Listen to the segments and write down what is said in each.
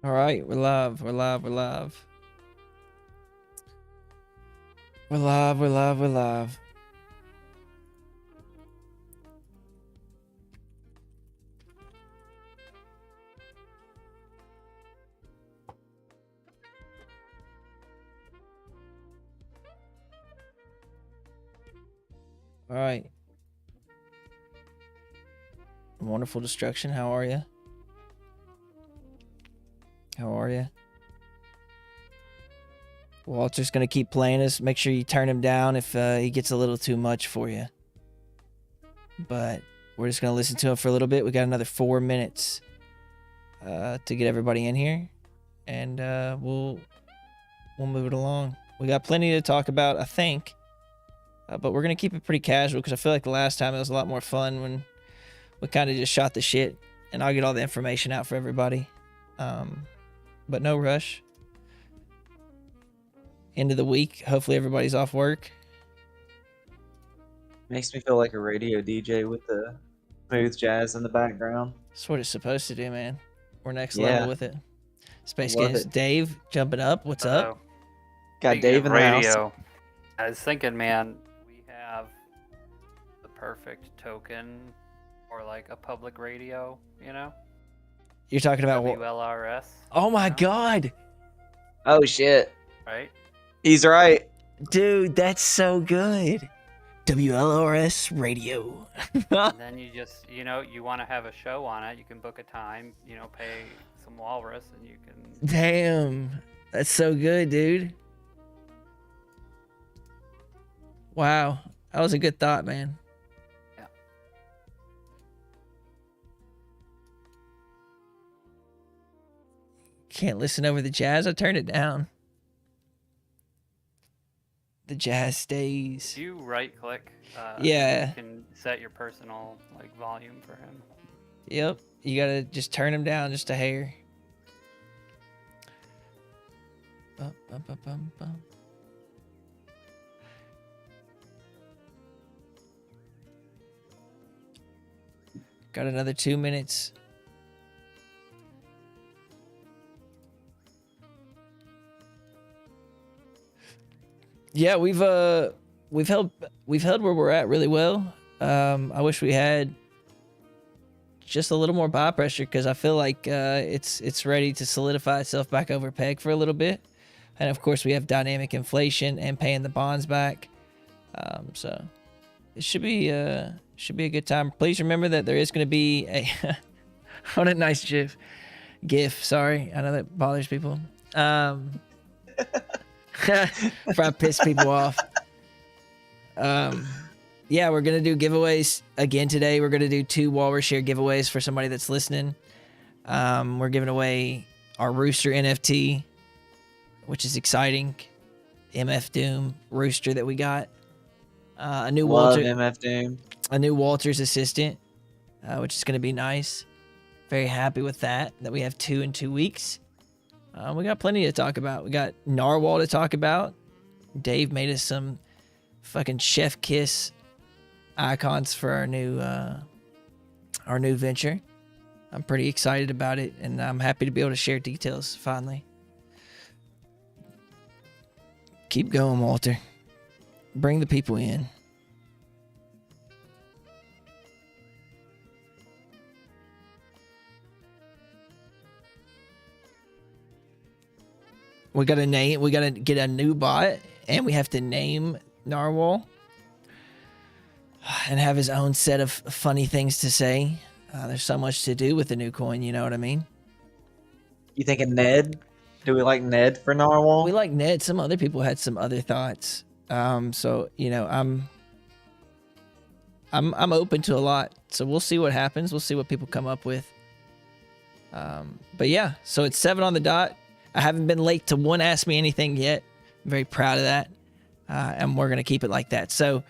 All right, we're live. We're live. We're live. We're live. We're live. We're live. All right. Wonderful Destruction. How are you? How are you? Walter's going to keep playing us. Make sure you turn him down if he gets a little too much for you. But we're just going to listen to him for a little bit. We got another 4 minutes to get everybody in here. And we'll move it along. We got plenty to talk about, I think. But we're going to keep it pretty casual because I feel like the last time it was a lot more fun when we kind of just shot the shit. And I'll get all the information out for everybody. But no rush. End of the week. Hopefully everybody's off work. Makes me feel like a radio DJ with the smooth jazz in the background. That's what it's supposed to do, man. We're next Yeah. level with it. Space Love Games. it. Dave jumping up. What's up? Got Speaking Dave of in the house. radio, I was thinking, man, we have the perfect token for like a public radio, you know? You're talking about what? WLRS. Oh my you know? God. Oh shit. Right? He's right. Dude, that's so good. WLRS radio. And then you just, you want to have a show on it, you can book a time, pay some walrus and you can... Damn. That's so good, dude. Wow. That was a good thought, man. Yeah. Can't listen over the jazz. I turned it down. The jazz stays. If you right click, Yeah. you can set your personal like volume for him. Yep. You gotta just turn him down just a hair. Bum, bum, bum, bum, bum. Got another 2 minutes. Yeah, we've held where we're at really well. I wish we had just a little more buy pressure because I feel like it's ready to solidify itself back over peg for a little bit. And of course, we have dynamic inflation and paying the bonds back. So it should be a good time. Please remember that there is going to be a what a nice GIF. Sorry, I know that bothers people. If I piss people off. Yeah, we're gonna do giveaways again today. We're gonna do 2 Walrus Share giveaways for somebody that's listening. We're giving away our Rooster NFT, which is exciting. MF Doom Rooster that we got. A new Love MF Doom. A new Walter's assistant, which is gonna be nice. Very happy with that we have 2 in 2 weeks. We got plenty to talk about. We got Narwhal to talk about. Dave made us some fucking chef kiss icons for our new venture. I'm pretty excited about it, and I'm happy to be able to share details finally. Keep going, Walter. Bring the people in. We gotta get a new bot, and we have to name Narwhal and have his own set of funny things to say. There's so much to do with the new coin, you know what I mean? You thinking Ned? Do we like Ned for Narwhal? We like Ned. Some other people had some other thoughts. So I'm open to a lot. So we'll see what happens. We'll see what people come up with. But yeah, so it's 7 on the dot. I haven't been late to one Ask Me Anything yet. I'm very proud of that. And we're going to keep it like that. So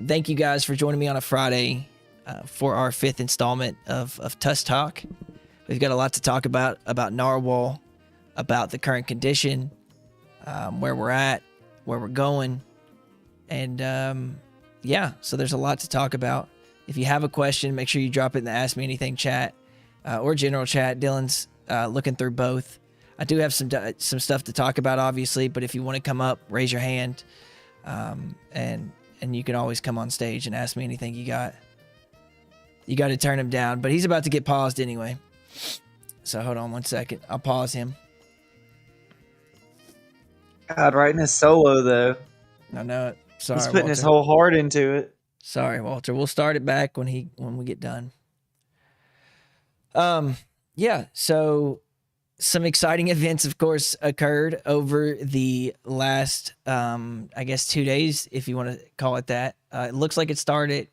thank you guys for joining me on a Friday for our 5th installment of Tusk Talk. We've got a lot to talk about Narwhal, about the current condition, where we're at, where we're going. And yeah, so there's a lot to talk about. If you have a question, make sure you drop it in the Ask Me Anything chat or general chat. Dylan's looking through both. I do have some stuff to talk about, obviously, but if you want to come up, raise your hand, and you can always come on stage and ask me anything you got. You got to turn him down, but he's about to get paused anyway. So hold on 1 second. I'll pause him. God, writing his solo though. I know it. Sorry, He's putting Walter. his whole heart into it. Sorry, Walter. We'll start it back when we get done. Yeah. So some exciting events, of course, occurred over the last, I guess, 2 days, if you want to call it that. It looks like it started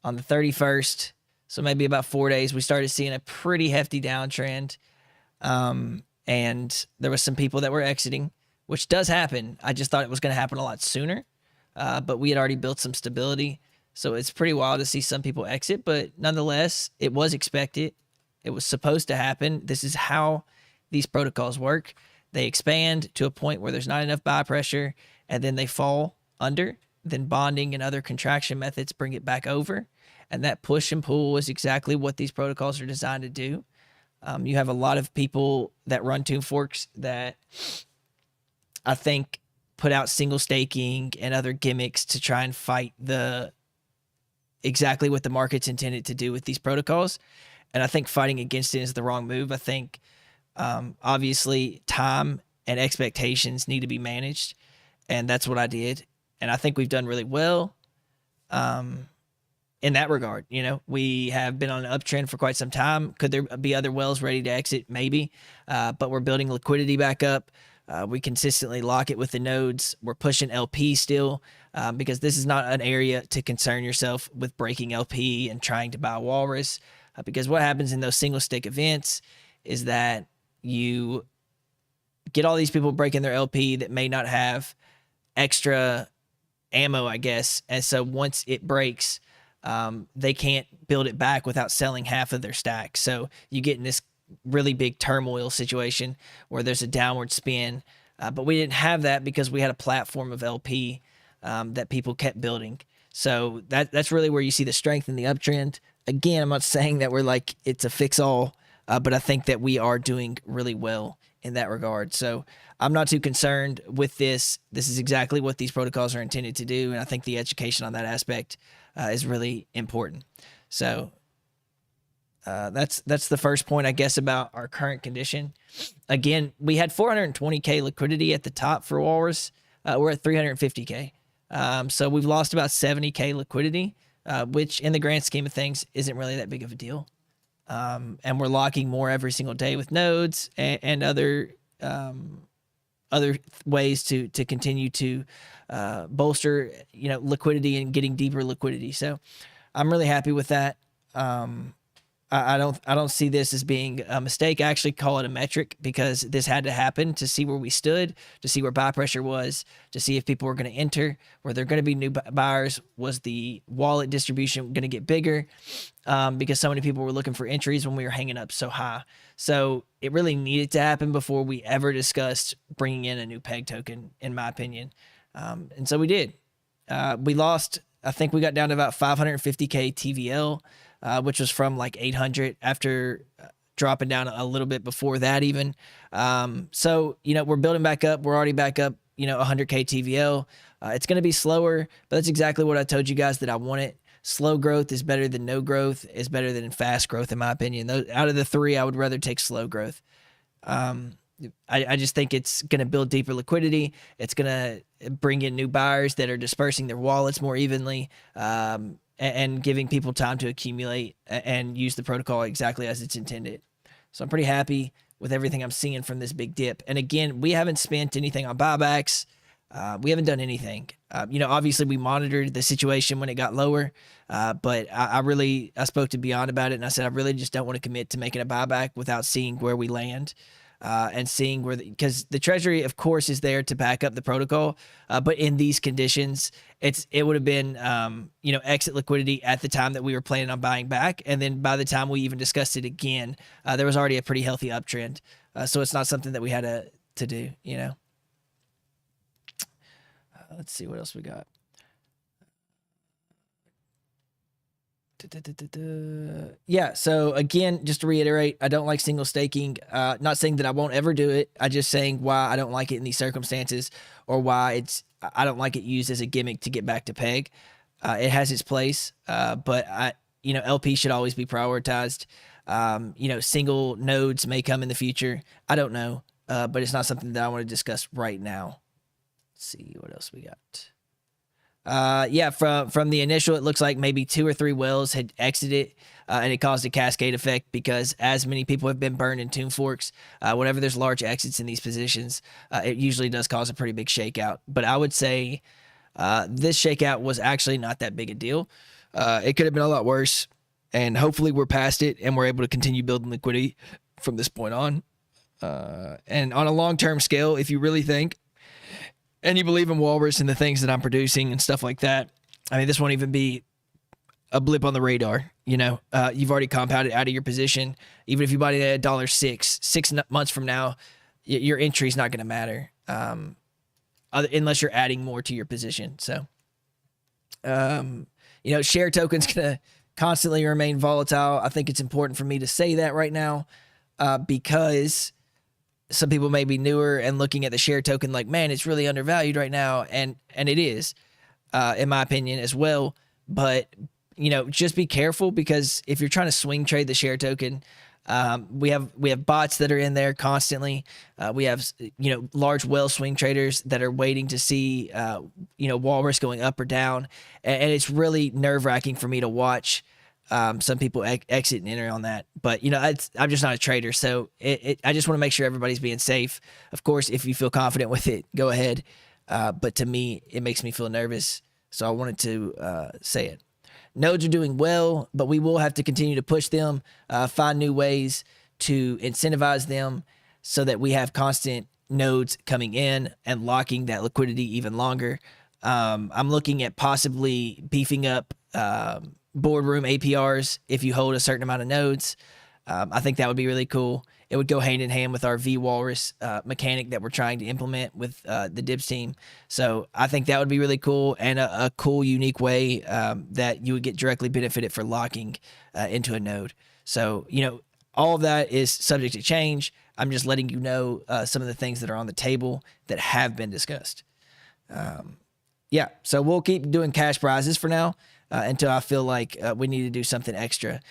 on the 31st. So maybe about 4 days, we started seeing a pretty hefty downtrend. And there was some people that were exiting, which does happen. I just thought it was going to happen a lot sooner. But we had already built some stability. So it's pretty wild to see some people exit. But nonetheless, it was expected. It was supposed to happen. This is how these protocols work. They expand to a point where there's not enough buy pressure, and then they fall under. Then bonding and other contraction methods bring it back over. And that push and pull is exactly what these protocols are designed to do. You have a lot of people that run Tomb Forks that I think put out single staking and other gimmicks to try and fight exactly what the market's intended to do with these protocols. And I think fighting against it is the wrong move. I think obviously time and expectations need to be managed. And that's what I did. And I think we've done really well in that regard. You know, we have been on an uptrend for quite some time. Could there be other wells ready to exit? Maybe. But we're building liquidity back up. We consistently lock it with the nodes. We're pushing LP still because this is not an area to concern yourself with breaking LP and trying to buy Walrus. Because what happens in those single stick events is that you get all these people breaking their LP that may not have extra ammo, I guess. And so once it breaks, they can't build it back without selling half of their stack. So you get in this really big turmoil situation where there's a downward spin. But we didn't have that because we had a platform of LP that people kept building. So that's really where you see the strength in the uptrend. Again, I'm not saying that we're like it's a fix-all, but I think that we are doing really well in that regard. So I'm not too concerned with this. This is exactly what these protocols are intended to do, and I think the education on that aspect is really important. So that's the first point, I guess, about our current condition. Again, we had 420K liquidity at the top for Walrus. We're at 350K. So we've lost about 70K liquidity, which in the grand scheme of things isn't really that big of a deal. And we're locking more every single day with nodes and other ways to continue to bolster, liquidity and getting deeper liquidity. So I'm really happy with that. I don't see this as being a mistake. I actually call it a metric because this had to happen to see where we stood, to see where buy pressure was, to see if people were going to enter, were there going to be new buyers, was the wallet distribution going to get bigger, because so many people were looking for entries when we were hanging up so high. So it really needed to happen before we ever discussed bringing in a new peg token, in my opinion. And so we did. We lost, I think we got down to about 550K TVL. Which was from like 800 after dropping down a little bit before that even. So, we're building back up. We're already back up, 100K TVL. It's going to be slower, but that's exactly what I told you guys that I wanted. Slow growth is better than no growth, is better than fast growth, in my opinion. Out of the three, I would rather take slow growth. I just think it's going to build deeper liquidity. It's going to bring in new buyers that are dispersing their wallets more evenly. And giving people time to accumulate and use the protocol exactly as it's intended. So I'm pretty happy with everything I'm seeing from this big dip. And again, we haven't spent anything on buybacks. We haven't done anything. Obviously we monitored the situation when it got lower, but I spoke to Beyond about it, and I said I really just don't want to commit to making a buyback without seeing where we land. And seeing because the treasury, of course, is there to back up the protocol. But in these conditions, it would have been, exit liquidity at the time that we were planning on buying back. And then by the time we even discussed it again, there was already a pretty healthy uptrend. So it's not something that we had to do, Let's see what else we got. Yeah, so again, just to reiterate, I don't like single staking. Not saying that I won't ever do it. I just saying why I don't like it in these circumstances, or why I don't like it used as a gimmick to get back to peg. It has its place, but LP should always be prioritized. Single nodes may come in the future. I don't know, but it's not something that I want to discuss right now. Let's see what else we got. From the initial, it looks like maybe 2 or 3 wells had exited, and it caused a cascade effect because as many people have been burned in Tomb Forks, whenever there's large exits in these positions, it usually does cause a pretty big shakeout. But I would say this shakeout was actually not that big a deal. It could have been a lot worse, and hopefully we're past it and we're able to continue building liquidity from this point on. And on a long-term scale, if you really think and you believe in Walrus and the things that I'm producing and stuff like that, I mean, this won't even be a blip on the radar. You've already compounded out of your position. Even if you buy it at $1.06, 6 months from now, your entry is not going to matter, unless you're adding more to your position. So, share token's going to constantly remain volatile. I think it's important for me to say that right now, because some people may be newer and looking at the share token like, man, it's really undervalued right now. And it is, in my opinion as well. But, just be careful, because if you're trying to swing trade the share token, we have bots that are in there constantly. We have, large whale swing traders that are waiting to see, Walrus going up or down. And it's really nerve wracking for me to watch some people exit and enter on that. But, I'm just not a trader. So I just want to make sure everybody's being safe. Of course, if you feel confident with it, go ahead. But to me, it makes me feel nervous. So I wanted to say it. Nodes are doing well, but we will have to continue to push them, find new ways to incentivize them so that we have constant nodes coming in and locking that liquidity even longer. I'm looking at possibly beefing up boardroom APRs if you hold a certain amount of nodes. I think that would be really cool. It would go hand in hand with our V-Walrus mechanic that we're trying to implement with the Dibs team. So I think that would be really cool, and a cool, unique way that you would get directly benefited for locking into a node. So, all of that is subject to change. I'm just letting you know some of the things that are on the table that have been discussed. So we'll keep doing cash prizes for now until I feel like we need to do something extra.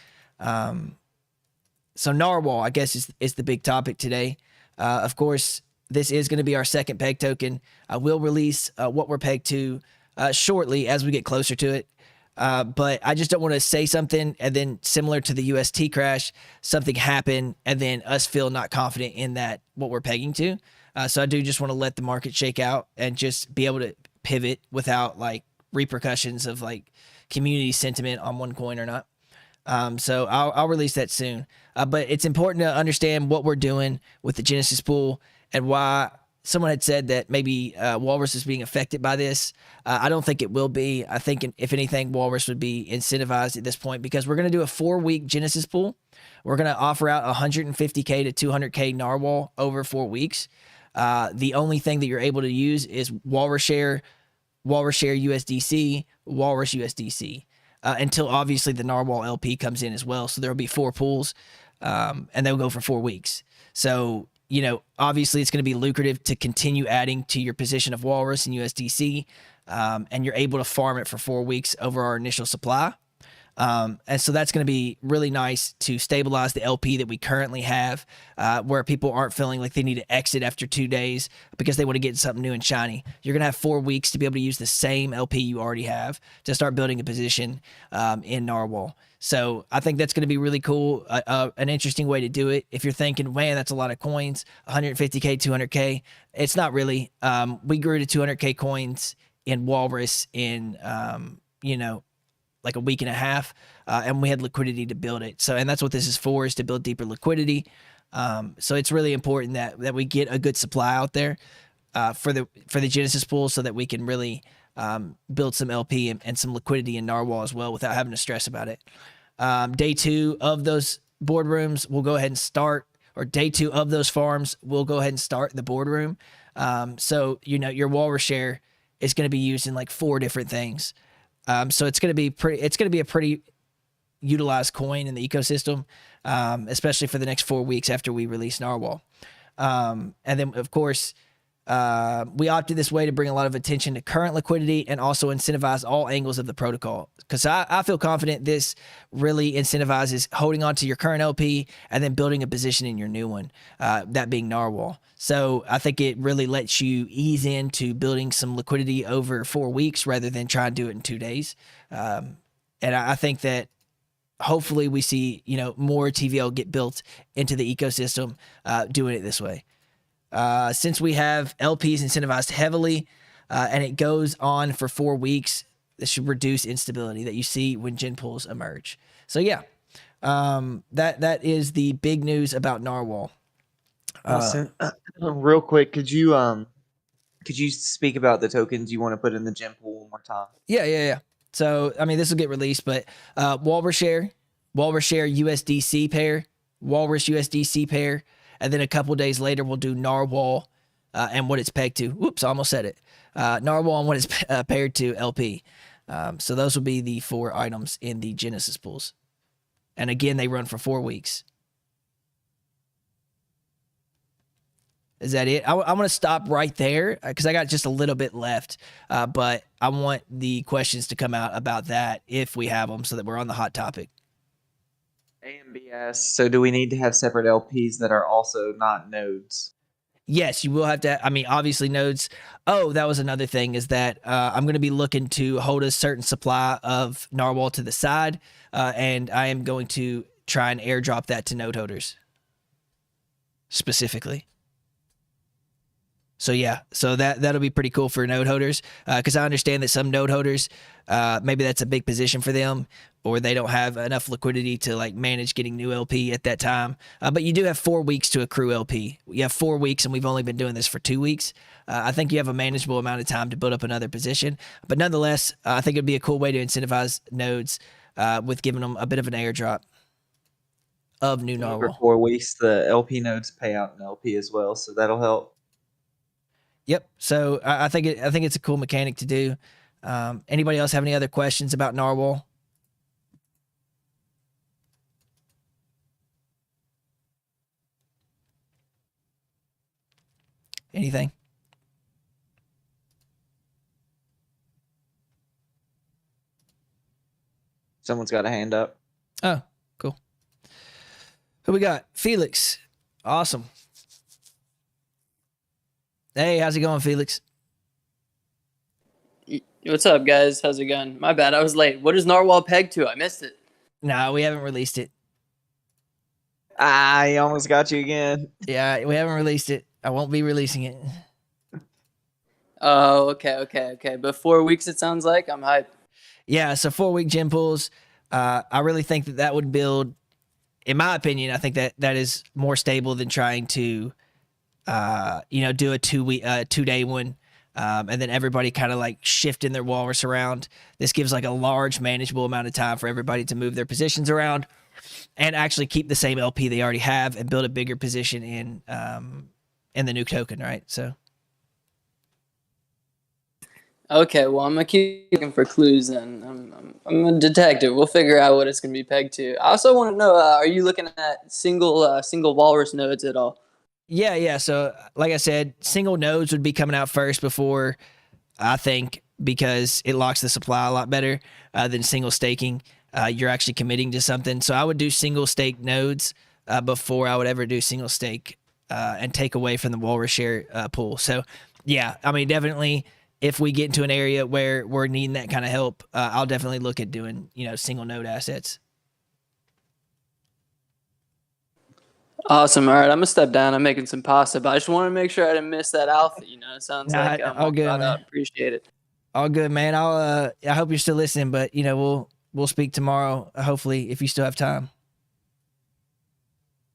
So Narwhal, I guess, is the big topic today. Of course, this is going to be our second peg token. We'll release what we're pegged to shortly as we get closer to it. But I just don't want to say something and then, similar to the UST crash, something happen and then us feel not confident in that what we're pegging to. So I do just want to let the market shake out and just be able to pivot without like repercussions of like community sentiment on one coin or not. So I'll release that soon. But it's important to understand what we're doing with the Genesis pool and why someone had said that maybe Walrus is being affected by this. I don't think it will be. I think, if anything, Walrus would be incentivized at this point, because we're going to do a 4-week Genesis pool. We're going to offer out 150K to 200K Narwhal over 4 weeks. The only thing that you're able to use is Walrus Share USDC, Walrus USDC. Until obviously the Narwhal LP comes in as well. So there will be 4 pools, and they'll go for 4 weeks. So, obviously it's going to be lucrative to continue adding to your position of Walrus and USDC, and you're able to farm it for 4 weeks over our initial supply. And so that's going to be really nice to stabilize the LP that we currently have, where people aren't feeling like they need to exit after 2 days because they want to get something new and shiny. You're going to have 4 weeks to be able to use the same LP you already have to start building a position in Narwhal. So I think that's going to be really cool, an interesting way to do it. If you're thinking, man, that's a lot of coins, 150K, 200K, it's not really. We grew to 200K coins in Walrus in, like a week and a half, and we had liquidity to build it. So, and that's what this is for, is to build deeper liquidity. So it's really important that we get a good supply out there for the Genesis pool, so that we can really build some LP and some liquidity in Narwhal as well without having to stress about it. Day 2 of those boardrooms, we'll go ahead and start, or day 2 of those farms, we'll go ahead and start the boardroom. So, your Walrus share is going to be used in like 4 different things. So it's going to be a pretty utilized coin in the ecosystem, especially for the next 4 weeks after we release Narwhal. And then, of course, we opted this way to bring a lot of attention to current liquidity and also incentivize all angles of the protocol. Because I feel confident this really incentivizes holding on to your current LP and then building a position in your new one, that being Narwhal. So I think it really lets you ease into building some liquidity over 4 weeks rather than try and do it in 2 days. And I think that hopefully we see, more TVL get built into the ecosystem doing it this way. Since we have LPs incentivized heavily and it goes on for 4 weeks, this should reduce instability that you see when gen pools emerge. So yeah, that is the big news about Narwhal. Austin, real quick, could you speak about the tokens you want to put in the gem pool one more time? Yeah. So I mean, this will get released, but Walrus Share USDC pair, Walrus USDC pair. And then a couple days later, we'll do Narwhal and what it's pegged to. Whoops, I almost said it. Narwhal and what it's paired to LP. So those will be the 4 items in the Genesis pools. And again, they run for 4 weeks. Is that it? I'm going to stop right there because I got just a little bit left. But I want the questions to come out about that if we have them so that we're on the hot topic. AMBS. So do we need to have separate LPs that are also not nodes? Yes, you will have to. I mean, obviously nodes. Oh, that was another thing is that I'm going to be looking to hold a certain supply of Narwhal to the side. And I am going to try and airdrop that to node holders specifically. So yeah, so that'll be pretty cool for node holders because I understand that some node holders, maybe that's a big position for them, or they don't have enough liquidity to like manage getting new LP at that time. But you do have 4 weeks to accrue LP. You have 4 weeks, and we've only been doing this for 2 weeks. I think you have a manageable amount of time to build up another position. But nonetheless, I think it'd be a cool way to incentivize nodes with giving them a bit of an airdrop of new Narwhal. For 4 weeks, the LP nodes pay out an LP as well, so that'll help. Yep. So I think it's a cool mechanic to do. Anybody else have any other questions about Narwhal? Anything? Someone's got a hand up. Oh, cool. Who we got? Felix. Awesome. Hey, how's it going, Felix? What's up, guys? How's it going? My bad, I was late. What is Narwhal pegged to? I missed it. No, we haven't released it. I almost got you again. Yeah, we haven't released it. I won't be releasing it. Oh, okay. But 4 weeks, it sounds like. I'm hyped. Yeah, so 4-week gym pools. I really think that would build, in my opinion, I think that is more stable than trying to, do a 2-day one. And then everybody kind of like shifting their walrus around. This gives like a large manageable amount of time for everybody to move their positions around and actually keep the same LP they already have and build a bigger position in the new token, right? So. Okay, well, I'm gonna keep looking for clues, and I'm a detective. We'll figure out what it's gonna be pegged to. I also want to know: are you looking at single walrus nodes at all? Yeah. So, like I said, single nodes would be coming out first before, I think, because it locks the supply a lot better than single staking. You're actually committing to something. So I would do single stake nodes before I would ever do single stake and take away from the walrus share pool. So, yeah, I mean, definitely. If we get into an area where we're needing that kind of help, I'll definitely look at doing, single node assets. Awesome. All right, I'm gonna step down. I'm making some pasta, but I just want to make sure I didn't miss that alpha. It sounds like all good, man. Appreciate it. All good, man. I hope you're still listening, but we'll speak tomorrow. Hopefully, if you still have time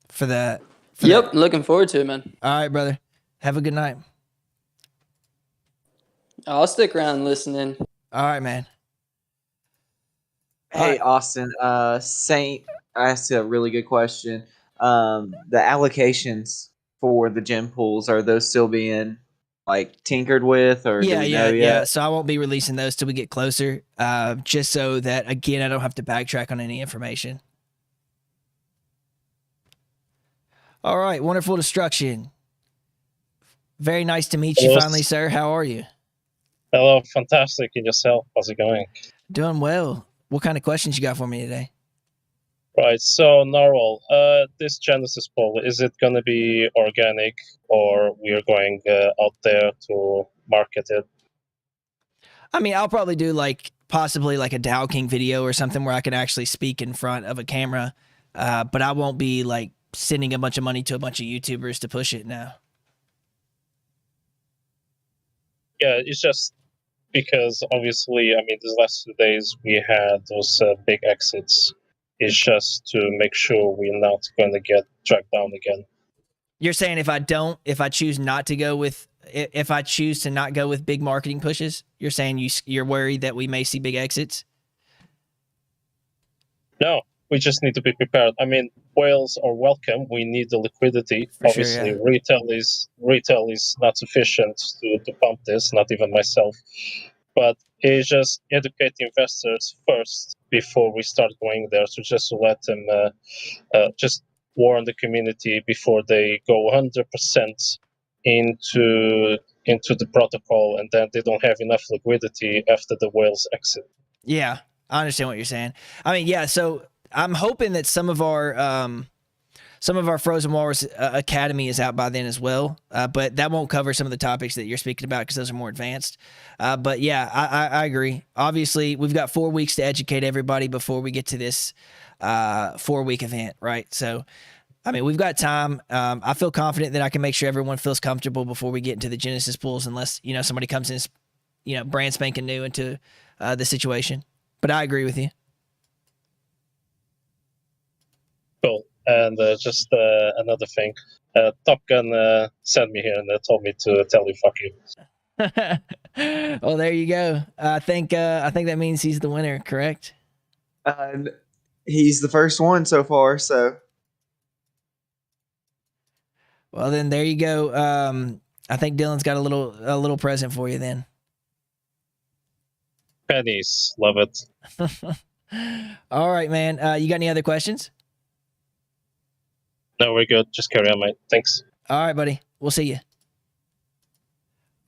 for that. Yep, looking forward to it, man. All right, brother. Have a good night. I'll stick around listening. All right, man. Hey, Austin. Saint asked a really good question. The allocations for the gem pools, are those still being like tinkered with, or do we know yet? So I won't be releasing those till we get closer, just so that again I don't have to backtrack on any information. All right, wonderful destruction. Very nice to meet you Hello. finally, sir. How are you? Hello, fantastic. And yourself? How's it going? Doing well. What kind of questions you got for me today? Right, so Narwhal, this Genesis poll, is it going to be organic or we're going out there to market it? I mean, I'll probably do possibly like a Dow King video or something where I can actually speak in front of a camera, but I won't be like sending a bunch of money to a bunch of YouTubers to push it now. Yeah, it's just because obviously, I mean, these last 2 days we had those big exits. It's just to make sure we're not going to get dragged down again. You're saying if I choose not to go with, if I choose to not go with big marketing pushes, you're saying you're worried that we may see big exits? No, we just need to be prepared. I mean, whales are welcome. We need the liquidity. For Obviously, sure, yeah. retail is not sufficient to pump this, not even myself. But it's just educate the investors first before we start going there. So just to let them just warn the community before they go 100% into the protocol, and then they don't have enough liquidity after the whales exit. Yeah, I understand what you're saying. I mean, yeah. So I'm hoping that some of our Frozen Walrus Academy is out by then as well. But that won't cover some of the topics that you're speaking about because those are more advanced. But yeah, I agree. Obviously, we've got 4 weeks to educate everybody before we get to this 4-week event, right? So, I mean, we've got time. I feel confident that I can make sure everyone feels comfortable before we get into the Genesis pools, unless somebody comes in, brand spanking new into the situation. But I agree with you. Cool. And just another thing, Top Gun sent me here and they told me to tell you fuck you. Well, there you go. I think that means he's the winner, correct? He's the first one so far, so. Well, then there you go. I think Dylan's got a little present for you then. Pennies, love it. All right, man. You got any other questions? No, we're good. Just carry on, mate. Thanks. All right, buddy. We'll see you.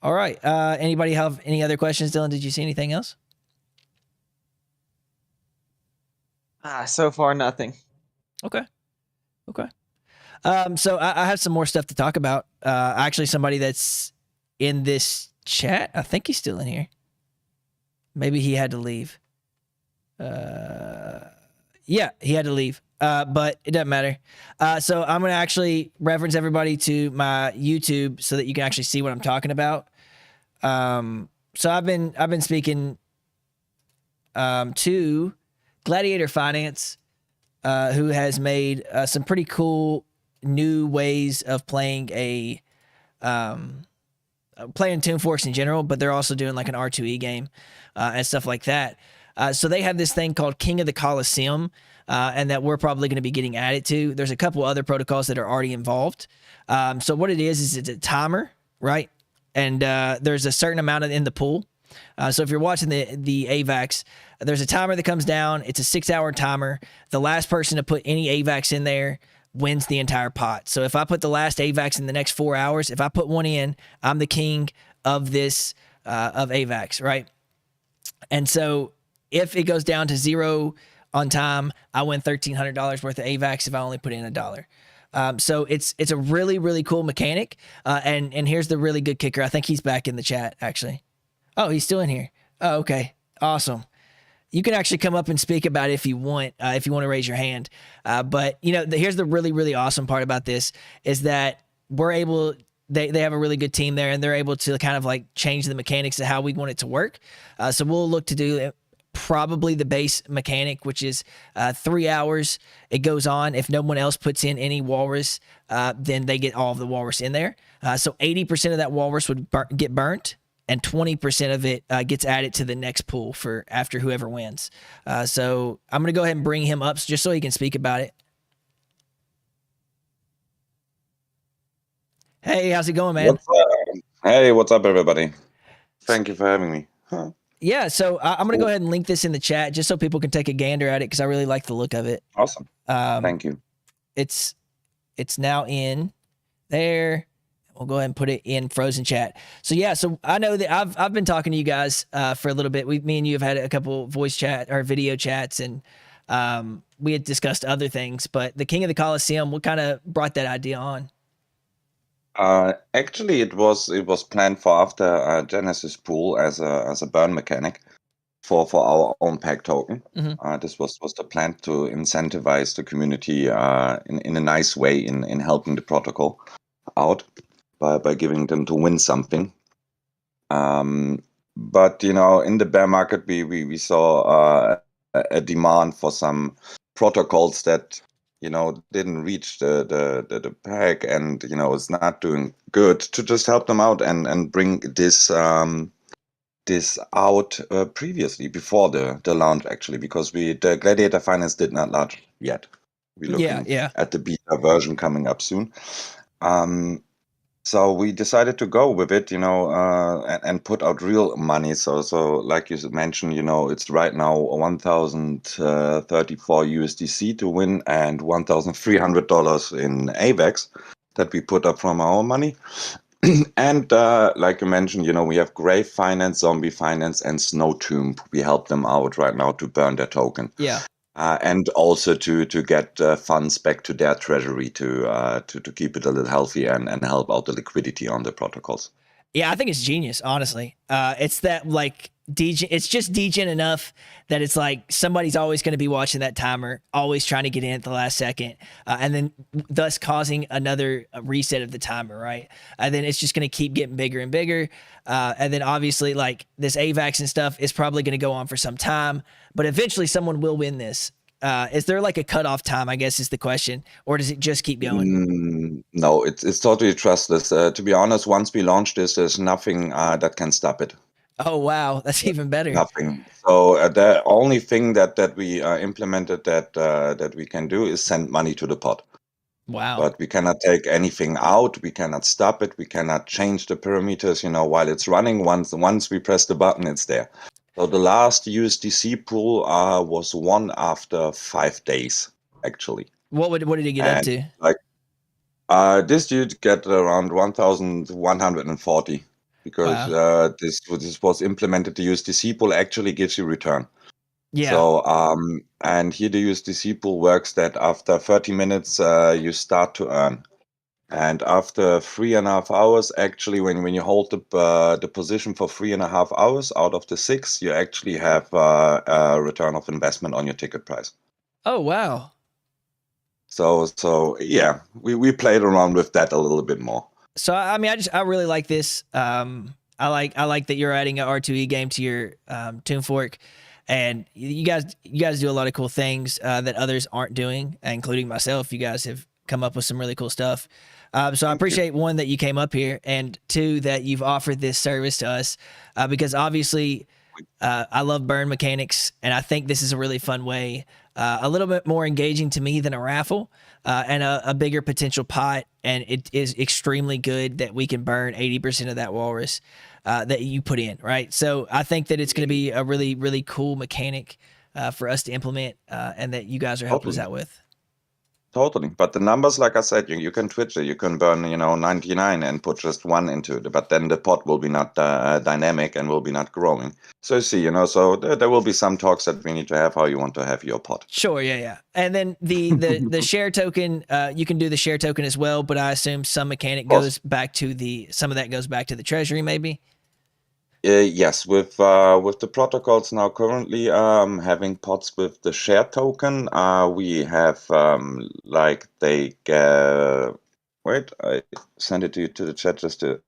All right. Anybody have any other questions, Dylan? Did you see anything else? So far, nothing. Okay. So I have some more stuff to talk about. Actually, somebody that's in this chat, I think he's still in here. Maybe he had to leave. Yeah, he had to leave. But it doesn't matter. So I'm going to actually reference everybody to my YouTube so that you can actually see what I'm talking about. So I've been speaking to Gladiator Finance, who has made some pretty cool new ways of playing playing Toon Force in general, but they're also doing like an R2E game and stuff like that. So they have this thing called King of the Coliseum, and that we're probably going to be getting added to. There's a couple other protocols that are already involved. So what it is it's a timer, right? And there's a certain amount in the pool. So if you're watching the AVAX, there's a timer that comes down. It's a 6-hour timer. The last person to put any AVAX in there wins the entire pot. So if I put the last AVAX in the next 4 hours, if I put one in, I'm the king of this of AVAX, right? And so if it goes down to 0 on time, I win $1,300 worth of AVAX if I only put in $1. So it's a really, really cool mechanic. And here's the really good kicker. I think he's back in the chat, actually. Oh, he's still in here. Oh, okay. Awesome. You can actually come up and speak about it if you want to raise your hand. But here's the really, really awesome part about this is that we're able. They have a really good team there, and they're able to kind of like change the mechanics of how we want it to work. So we'll look to do probably the base mechanic, which is 3 hours. It goes on. If no one else puts in any walrus, then they get all of the walrus in there. So 80% of that walrus would get burnt, and 20% of it gets added to the next pool for after whoever wins. So I'm going to go ahead and bring him up just so he can speak about it. Hey, how's it going, man? What's up? Hey, what's up, everybody? Thank you for having me. Huh. Yeah, so I'm gonna go Cool. ahead and link this in the chat just so people can take a gander at it because I really like the look of it. Awesome. Thank you. It's now in there. We'll go ahead and put it in frozen chat. So yeah, so I know that I've been talking to you guys for a little bit. Me and you have had a couple voice chat or video chats, and we had discussed other things. But the King of the Coliseum, what kind of brought that idea on? Actually, it was planned for after Genesis Pool as a burn mechanic for our own pack token. This was the plan to incentivize the community in a nice way in helping the protocol out by giving them to win something. But in the bear market, we saw a demand for some protocols that didn't reach the pack, and it's not doing good, to just help them out and bring this out previously before the launch, actually, because the Gladiator Finance did not launch yet. We're looking at the beta version coming up soon. So we decided to go with it, and put out real money. So like you mentioned, it's right now 1,034 USDC to win and $1,300 in AVAX that we put up from our own money. And like you mentioned, we have Grave Finance, Zombie Finance, and Snow Tomb. We help them out right now to burn their token. Yeah. And also to get funds back to their treasury to keep it a little healthy and help out the liquidity on the protocols. Yeah, I think it's genius, honestly. It's that like it's just degen enough that it's like somebody's always going to be watching that timer, always trying to get in at the last second, and then thus causing another reset of the timer, right? And then it's just going to keep getting bigger and bigger. And then obviously like this AVAX and stuff is probably going to go on for some time, but eventually someone will win this. Is there like a cutoff time, I guess is the question, or does it just keep going? No, it's totally trustless. To be honest, once we launch this, there's nothing that can stop it. Oh, wow. That's even better. Nothing. So the only thing that we implemented that we can do is send money to the pot. Wow. But we cannot take anything out. We cannot stop it. We cannot change the parameters, while it's running. Once we press the button, it's there. So the last USDC pool was won after 5 days, actually. What did he get up to? Like this dude get around 1,140 because this was implemented. The USDC pool actually gives you return. Yeah. So and here the USDC pool works that after 30 minutes you start to earn. And after 3.5 hours, actually, when you hold the position for 3.5 hours out of the 6, you actually have a return of investment on your ticket price. Oh, wow. So yeah, we played around with that a little bit more. So I mean, I really like this. I like that you're adding an R2E game to your Toon Fork, and you guys do a lot of cool things that others aren't doing, including myself. You guys have come up with some really cool stuff. So I appreciate one that you came up here, and two that you've offered this service to us, because obviously I love burn mechanics, and I think this is a really fun way, a little bit more engaging to me than a raffle, and a bigger potential pot. And it is extremely good that we can burn 80% of that walrus that you put in, right? So I think that it's going to be a really, really cool mechanic for us to implement, and that you guys are helping us out with. Totally. But the numbers, like I said, you can twitch it. You can burn, 99 and put just 1 into it. But then the pot will be not dynamic and will be not growing. So you see, so there will be some talks that we need to have how you want to have your pot. Sure, yeah. And then the share token, you can do the share token as well, but I assume some mechanic goes back to some of that goes back to the treasury, maybe? Yes, with the protocols now currently having pots with the share token, we have wait, I sent it to the chat just to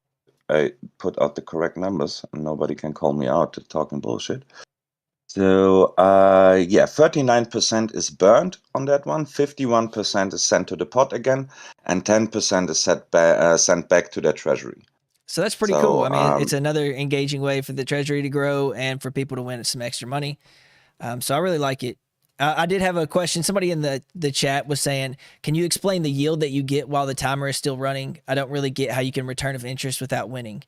I put out the correct numbers, and nobody can call me out to talking bullshit. So 39% is burned on that one, 51% is sent to the pot again, and 10% is sent back to their treasury. So that's pretty cool. I mean, it's another engaging way for the treasury to grow and for people to win some extra money. So I really like it. I did have a question. Somebody in the chat was saying, can you explain the yield that you get while the timer is still running? I don't really get how you can return of interest without winning.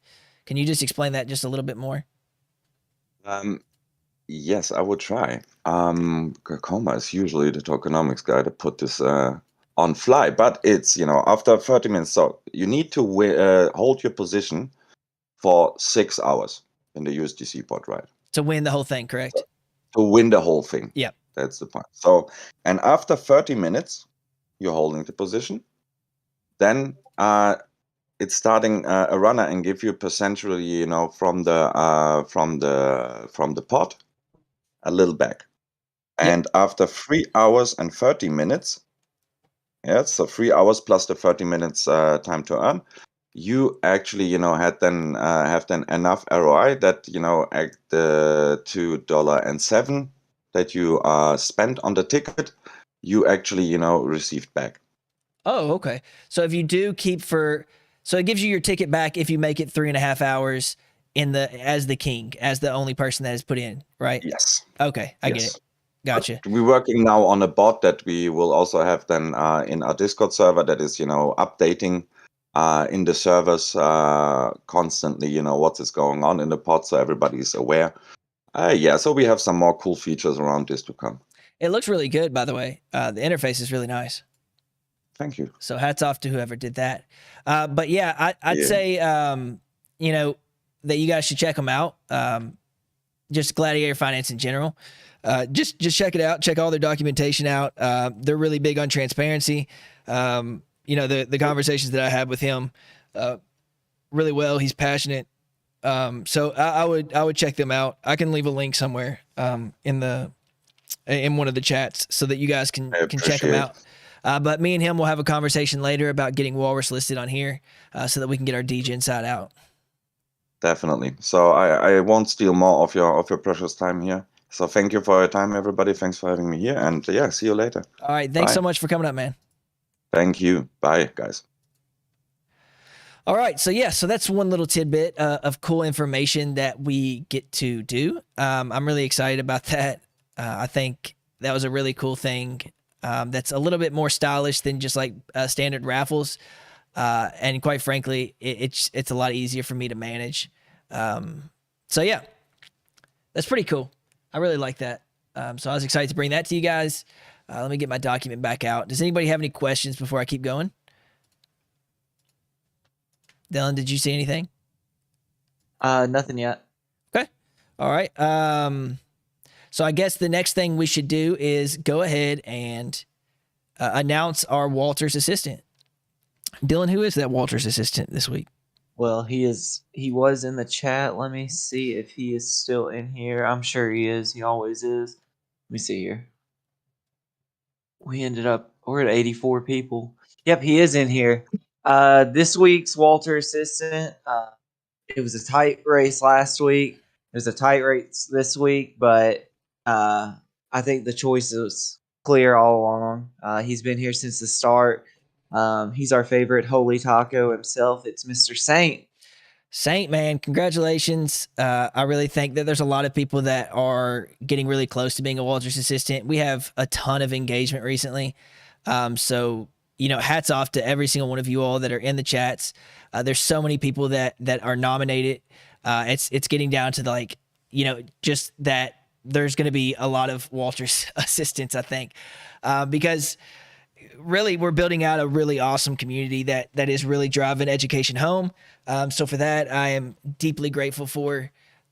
Can you just explain that just a little bit more? Yes, I would try. Coma is usually the tokenomics guy to put this on fly, but it's, after 30 minutes. So you need to hold your position for 6 hours in the USDC pot, right? To win the whole thing, correct? To win the whole thing. Yep. That's the point. So, and after 30 minutes, you're holding the position. Then it's starting a runner and give you percentually, from the pot, a little back. And after 3 hours and 30 minutes, so 3 hours plus the 30 minutes time to earn, you actually, have then enough ROI that, at the $2.07 that you spent on the ticket, you actually, received back. Oh, okay. So if you do so it gives you your ticket back if you make it 3.5 hours as the king, as the only person that is put in, right? Yes. Okay, I get it. Gotcha. But we're working now on a bot that we will also have then in our Discord server that is, updating in the servers constantly, what is going on in the pod, so everybody's aware. So we have some more cool features around this to come. It looks really good, by the way. The interface is really nice. Thank you. So hats off to whoever did that. But yeah, I'd say, that you guys should check them out. Just Gladiator Finance in general. Just check it out. Check all their documentation out. They're really big on transparency. The conversations that I had with him, really well. He's passionate. So I would check them out. I can leave a link somewhere in one of the chats so that you guys can check them out. But me and him will have a conversation later about getting Walrus listed on here so that we can get our DGen side out. Definitely. So I won't steal more of your precious time here. So thank you for your time, everybody. Thanks for having me here. And see you later. All right. Thanks Bye. so much for coming up, man. Thank you. Bye, guys. All right. So that's one little tidbit of cool information that we get to do. I'm really excited about that. I think that was a really cool thing. That's a little bit more stylish than just like standard raffles. And quite frankly, it's a lot easier for me to manage. So yeah, that's pretty cool. I really like that. So I was excited to bring that to you guys. Let me get my document back out. Does anybody have any questions before I keep going? Dylan, did you see anything? Nothing yet. Okay. All right. So I guess the next thing we should do is go ahead and announce our Walter's assistant. Dylan, who is that Walter's assistant this week? Well, he was in the chat. Let me see if he is still in here. I'm sure he is. He always is. Let me see here. We're at 84 people. Yep, he is in here. This week's Walter assistant, it was a tight race last week. It was a tight race this week, but I think the choice was clear all along. He's been here since the start. He's our favorite holy taco himself. It's Mr. Saint. Saint, man, congratulations. I really think that there's a lot of people that are getting really close to being a Walter's assistant. We have a ton of engagement recently. So, hats off to every single one of you all that are in the chats. There's so many people that are nominated. It's getting down to just that there's going to be a lot of Walter's assistants, I think, because really we're building out a really awesome community that is really driving education home. So for that, I am deeply grateful for.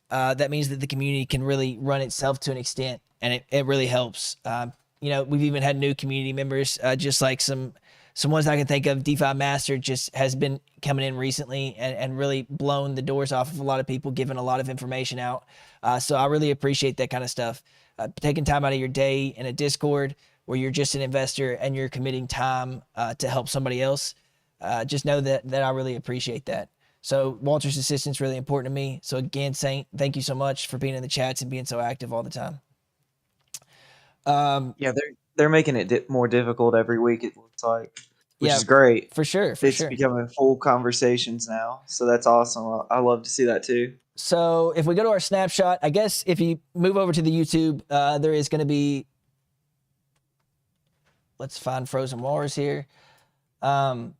That means that the community can really run itself to an extent, and it really helps. We've even had new community members, just like some ones I can think of. DeFi Master just has been coming in recently and really blown the doors off of a lot of people, giving a lot of information out. So I really appreciate that kind of stuff. Taking time out of your day in a Discord where you're just an investor and you're committing time to help somebody else. Just know that I really appreciate that. So Walter's assistant's really important to me. So again, Saint, thank you so much for being in the chats and being so active all the time. They're making it more difficult every week, it looks like, which is great. For sure. It's becoming full conversations now, so that's awesome. I love to see that too. So if we go to our snapshot, I guess if you move over to the YouTube, there is going to be let's find Frozen Walrus here. So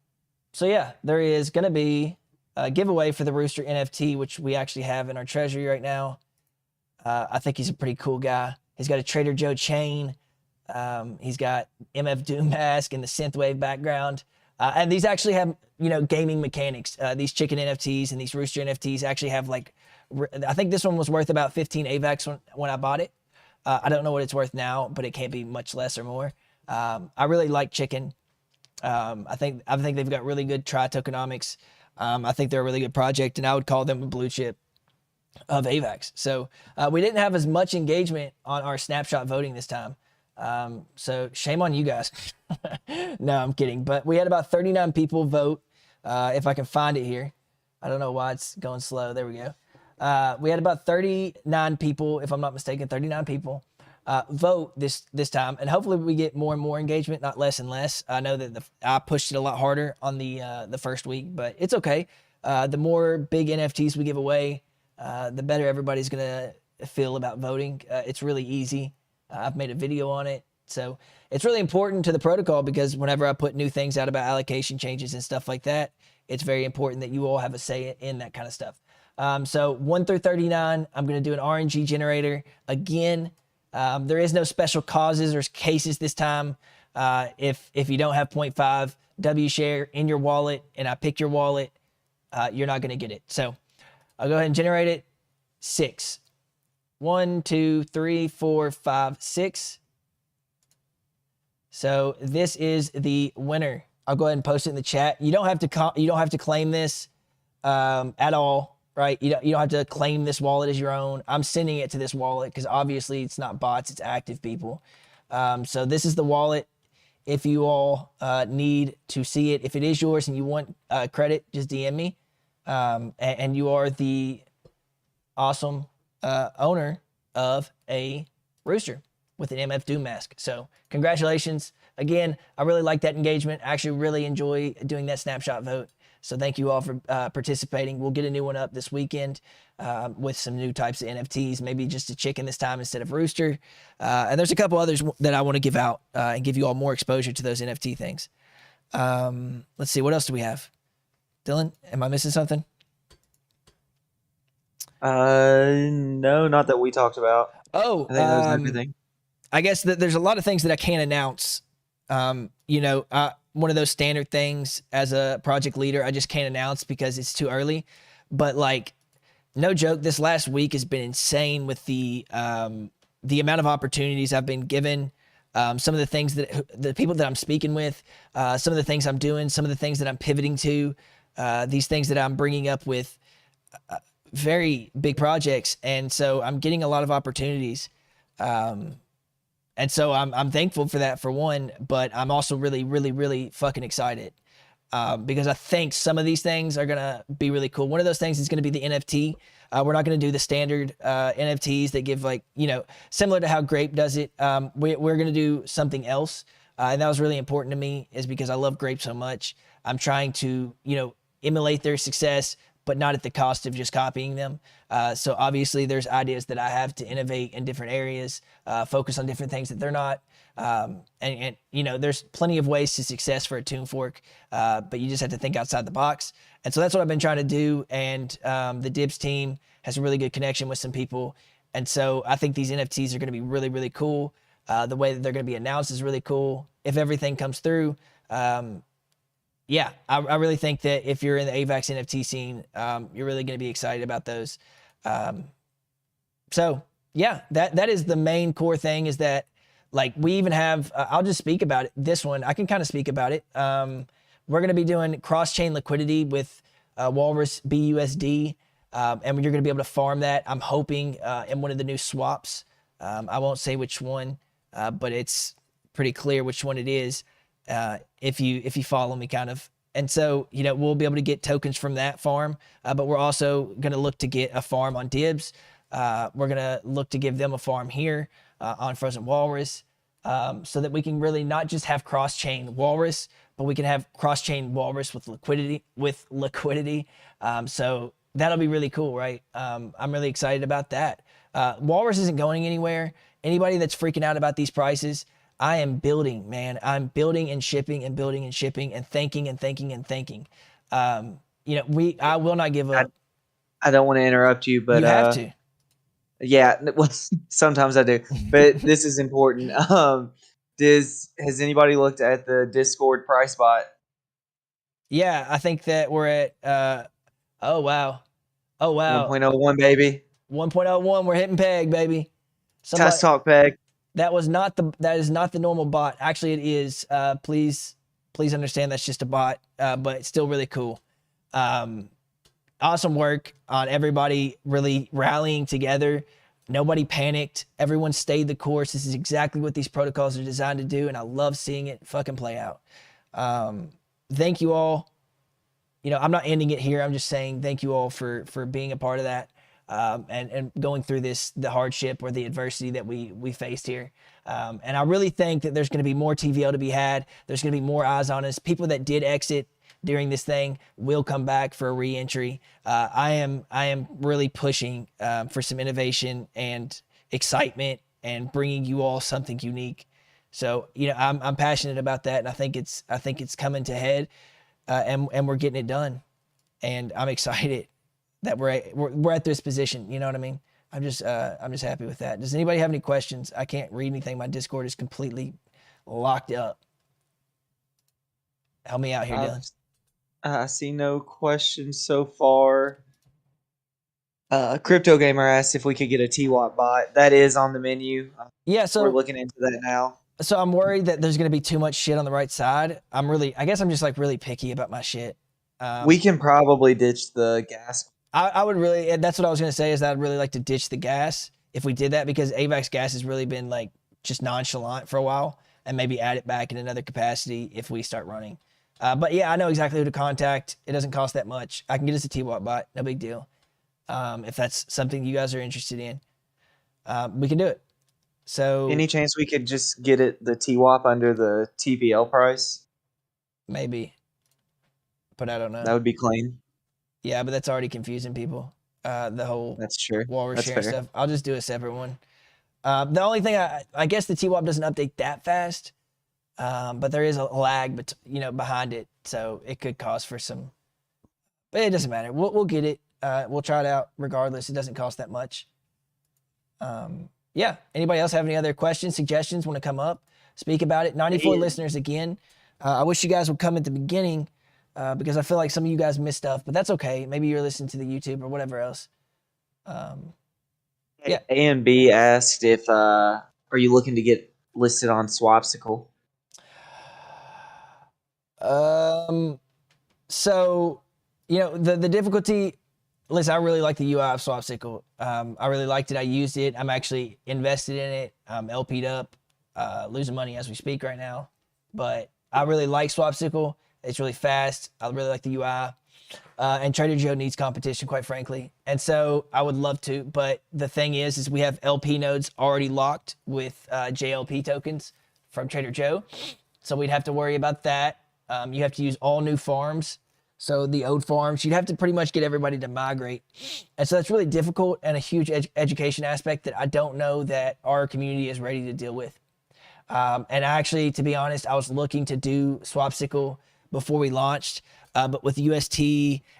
yeah, there is going to be a giveaway for the Rooster NFT, which we actually have in our treasury right now. I think he's a pretty cool guy. He's got a Trader Joe chain. He's got MF Doom mask and the synthwave background. And these actually have, gaming mechanics. These chicken NFTs and these Rooster NFTs actually have I think this one was worth about 15 AVAX when I bought it. I don't know what it's worth now, but it can't be much less or more. I really like chicken. I think they've got really good tri-tokenomics. I think they're a really good project, and I would call them a blue chip of AVAX. So we didn't have as much engagement on our snapshot voting this time. So shame on you guys. No, I'm kidding. But we had about 39 people vote. If I can find it here. I don't know why it's going slow. There we go. We had about 39 people, if I'm not mistaken, 39 people vote this time. And hopefully we get more and more engagement, not less and less. I know that I pushed it a lot harder on the first week, but it's okay. The more big NFTs we give away, the better everybody's going to feel about voting. It's really easy. I've made a video on it. So it's really important to the protocol because whenever I put new things out about allocation changes and stuff like that, it's very important that you all have a say in that kind of stuff. So 1 through 39, I'm going to do an RNG generator. Again, there is no special causes or cases this time. If you don't have 0.5 W share in your wallet and I pick your wallet, you're not going to get it. So I'll go ahead and generate it. 6. 1, 2, 3, 4, 5, 6. So this is the winner. I'll go ahead and post it in the chat. You don't have to claim this at all, right? You don't have to claim this wallet as your own. I'm sending it to this wallet because obviously it's not bots, it's active people. So this is the wallet. If you all need to see it, if it is yours and you want credit, just DM me. And you are the awesome owner of a Rooster with an MF Doom mask. So congratulations. Again, I really like that engagement. I actually really enjoy doing that snapshot vote. So thank you all for participating. We'll get a new one up this weekend with some new types of NFTs, maybe just a chicken this time instead of Rooster. And there's a couple others that I want to give out and give you all more exposure to those NFT things. Let's see, what else do we have? Dylan, am I missing something? No, not that we talked about. Oh, I think that was everything. I guess that there's a lot of things that I can't announce. One of those standard things as a project leader, I just can't announce because it's too early. But no joke, this last week has been insane with the amount of opportunities I've been given. Some of the things that the people that I'm speaking with, some of the things I'm doing, some of the things that I'm pivoting to, these things that I'm bringing up with very big projects. And so I'm getting a lot of opportunities. And so I'm thankful for that for one, but I'm also really, really, really fucking excited because I think some of these things are going to be really cool. One of those things is going to be the NFT. We're not going to do the standard NFTs that give similar to how Grape does it. We're going to do something else. And that was really important to me is because I love Grape so much. I'm trying to, emulate their success, but not at the cost of just copying them. So obviously there's ideas that I have to innovate in different areas, focus on different things that they're not. And there's plenty of ways to success for a tune fork, but you just have to think outside the box. And so that's what I've been trying to do. And the Dibs team has a really good connection with some people. And so I think these NFTs are going to be really, really cool. The way that they're going to be announced is really cool. If everything comes through, I really think that if you're in the AVAX NFT scene, you're really going to be excited about those. So yeah, that is the main core thing is that we even have, I'll just speak about it. This one, I can kind of speak about it. We're going to be doing cross-chain liquidity with Walrus BUSD, and you're going to be able to farm that. I'm hoping in one of the new swaps. I won't say which one, but it's pretty clear which one it is. If you follow me kind of. And so, we'll be able to get tokens from that farm, but we're also going to look to get a farm on Dibs. We're going to look to give them a farm here on Frozen Walrus so that we can really not just have cross-chain Walrus, but we can have cross-chain Walrus with liquidity. So that'll be really cool, right? I'm really excited about that. Walrus isn't going anywhere. Anybody that's freaking out about these prices, I am building, man. I'm building and shipping and building and shipping and thinking and thinking and thinking. You know, I will not give up. I don't want to interrupt you, but You have to. yeah, well, sometimes I do, but this is important. Has anybody looked at the Discord price bot? Yeah, I think that we're at. Oh wow. 1.01, baby. 1.01. We're hitting peg, baby. Tusk talk peg. That is not the normal bot. Actually, it is. Please understand that's just a bot, but it's still really cool. Awesome work on everybody really rallying together. Nobody panicked. Everyone stayed the course. This is exactly what these protocols are designed to do, and I love seeing it fucking play out. Thank you all. You know, I'm not ending it here. I'm just saying thank you all for being a part of that. And going through the hardship or the adversity that we faced here. And I really think that there's going to be more TVL to be had. There's going to be more eyes on us. People that did exit during this thing will come back for a re-entry. I am really pushing for some innovation and excitement and bringing you all something unique. So, you know, I'm passionate about that, and I think it's coming to head, and we're getting it done. And I'm excited that we're at this position. You know what I mean? I'm just happy with that. Does anybody have any questions? I can't read anything. My Discord is completely locked up. Help me out here, Dylan. I see no questions so far. Crypto Gamer asked if we could get a TWAP bot. That is on the menu. Yeah, so we're looking into that now. So I'm worried that there's going to be too much shit on the right side. I guess I'm just like really picky about my shit. We can probably ditch the gas. I would really, and that's what I was going to say, is that I'd really like to ditch the gas if we did that, because AVAX gas has really been like just nonchalant for a while, and maybe add it back in another capacity if we start running. But yeah, I know exactly who to contact. It doesn't cost that much. I can get us a TWAP bot, no big deal. If that's something you guys are interested in, we can do it. So any chance we could just get it the TWAP under the TVL price? Maybe, but I don't know. That would be clean. Yeah, but that's already confusing people. The whole that's true. Walrus share stuff. I'll just do a separate one. The only thing I guess the TWAP doesn't update that fast, but there is a lag, behind it, so it could cause for some. But it doesn't matter. We'll get it. We'll try it out regardless. It doesn't cost that much. Yeah. Anybody else have any other questions, suggestions, want to come up, speak about it? 94 listeners again. I wish you guys would come at the beginning, because I feel like some of you guys missed stuff, but that's okay. Maybe you're listening to the YouTube or whatever else. Yeah. A and B asked if are you looking to get listed on Swapsicle? So, the difficulty. Listen, I really like the UI of Swapsicle. I really liked it. I used it. I'm actually invested in it. I'm LP'd up, losing money as we speak right now. But I really like Swapsicle. It's really fast. I really like the UI. And Trader Joe needs competition, quite frankly. And so I would love to. But the thing is we have LP nodes already locked with JLP tokens from Trader Joe. So we'd have to worry about that. You have to use all new farms. So the old farms, you'd have to pretty much get everybody to migrate. And so that's really difficult and a huge education aspect that I don't know that our community is ready to deal with. And actually, to be honest, I was looking to do Swapsicle before we launched, but with UST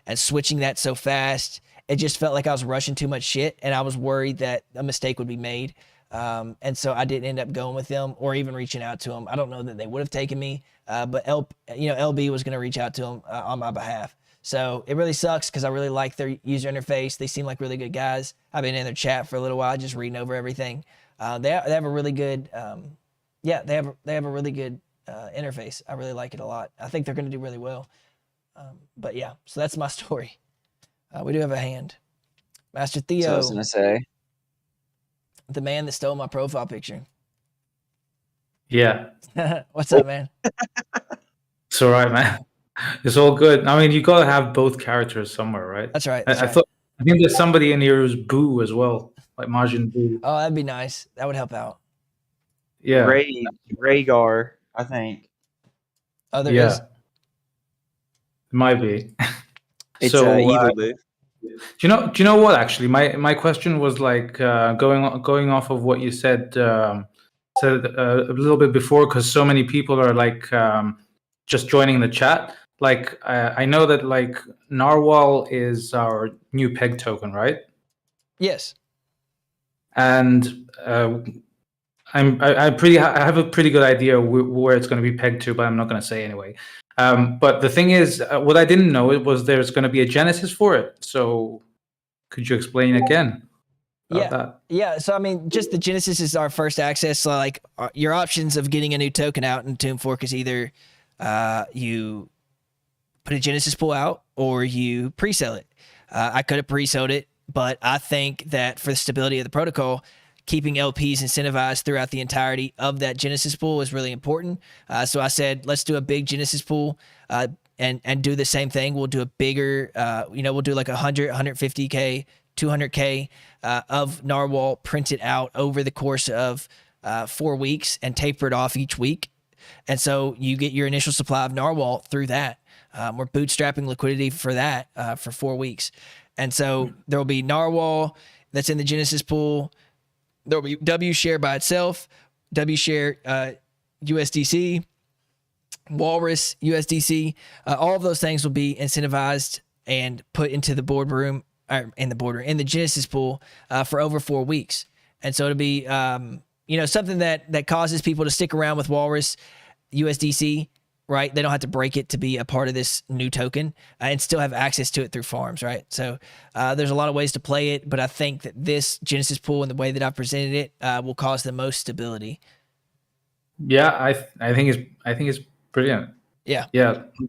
and switching that so fast, it just felt like I was rushing too much shit, and I was worried that a mistake would be made. And so I didn't end up going with them or even reaching out to them. I don't know that they would have taken me, but LB was going to reach out to them on my behalf. So it really sucks because I really like their user interface. They seem like really good guys. I've been in their chat for a little while, just reading over everything. They have a really good, they have a really good interface. I really like it a lot. I think they're going to do really well. But yeah, so that's my story. We do have a hand. Master Theo. So I was going to say. The man that stole my profile picture. Yeah. What's up, man? It's all right, man. It's all good. I mean, you got to have both characters somewhere, right? That's right. I think there's somebody in here who's Boo as well, like Margin Boo. Oh, that'd be nice. That would help out. Yeah. Rhaegar, I think. Oh, there is? It might be. It's so, either way. Do you know what? Actually, my question was like going off of what you said. said a little bit before, because so many people are like just joining the chat. Like I know that like Narwhal is our new peg token, right? Yes. And I have a pretty good idea where it's going to be pegged to, but I'm not going to say anyway. But the thing is, what I didn't know was there's going to be a genesis for it. So could you explain again about that? Yeah, so I mean, just the Genesis is our first access. So like your options of getting a new token out in Tomb Fork is either you put a Genesis pool out or you pre-sell it. I could have pre-sold it, but I think that for the stability of the protocol, keeping LPs incentivized throughout the entirety of that Genesis pool is really important. So I said, let's do a big Genesis pool and do the same thing. We'll do a bigger, we'll do like 100, 150K, 200K of Narwhal printed out over the course of 4 weeks and taper it off each week. And so you get your initial supply of Narwhal through that. We're bootstrapping liquidity for that for 4 weeks. And so there will be Narwhal that's in the Genesis pool. There will be W share by itself, W share USDC, Walrus USDC. All of those things will be incentivized and put into the boardroom, or in the Genesis pool for over 4 weeks. And so it'll be something that causes people to stick around with Walrus USDC, right? They don't have to break it to be a part of this new token and still have access to it through farms, right? So there's a lot of ways to play it, but I think that this Genesis pool and the way that I've presented it will cause the most stability. Yeah, I think it's brilliant. Yeah.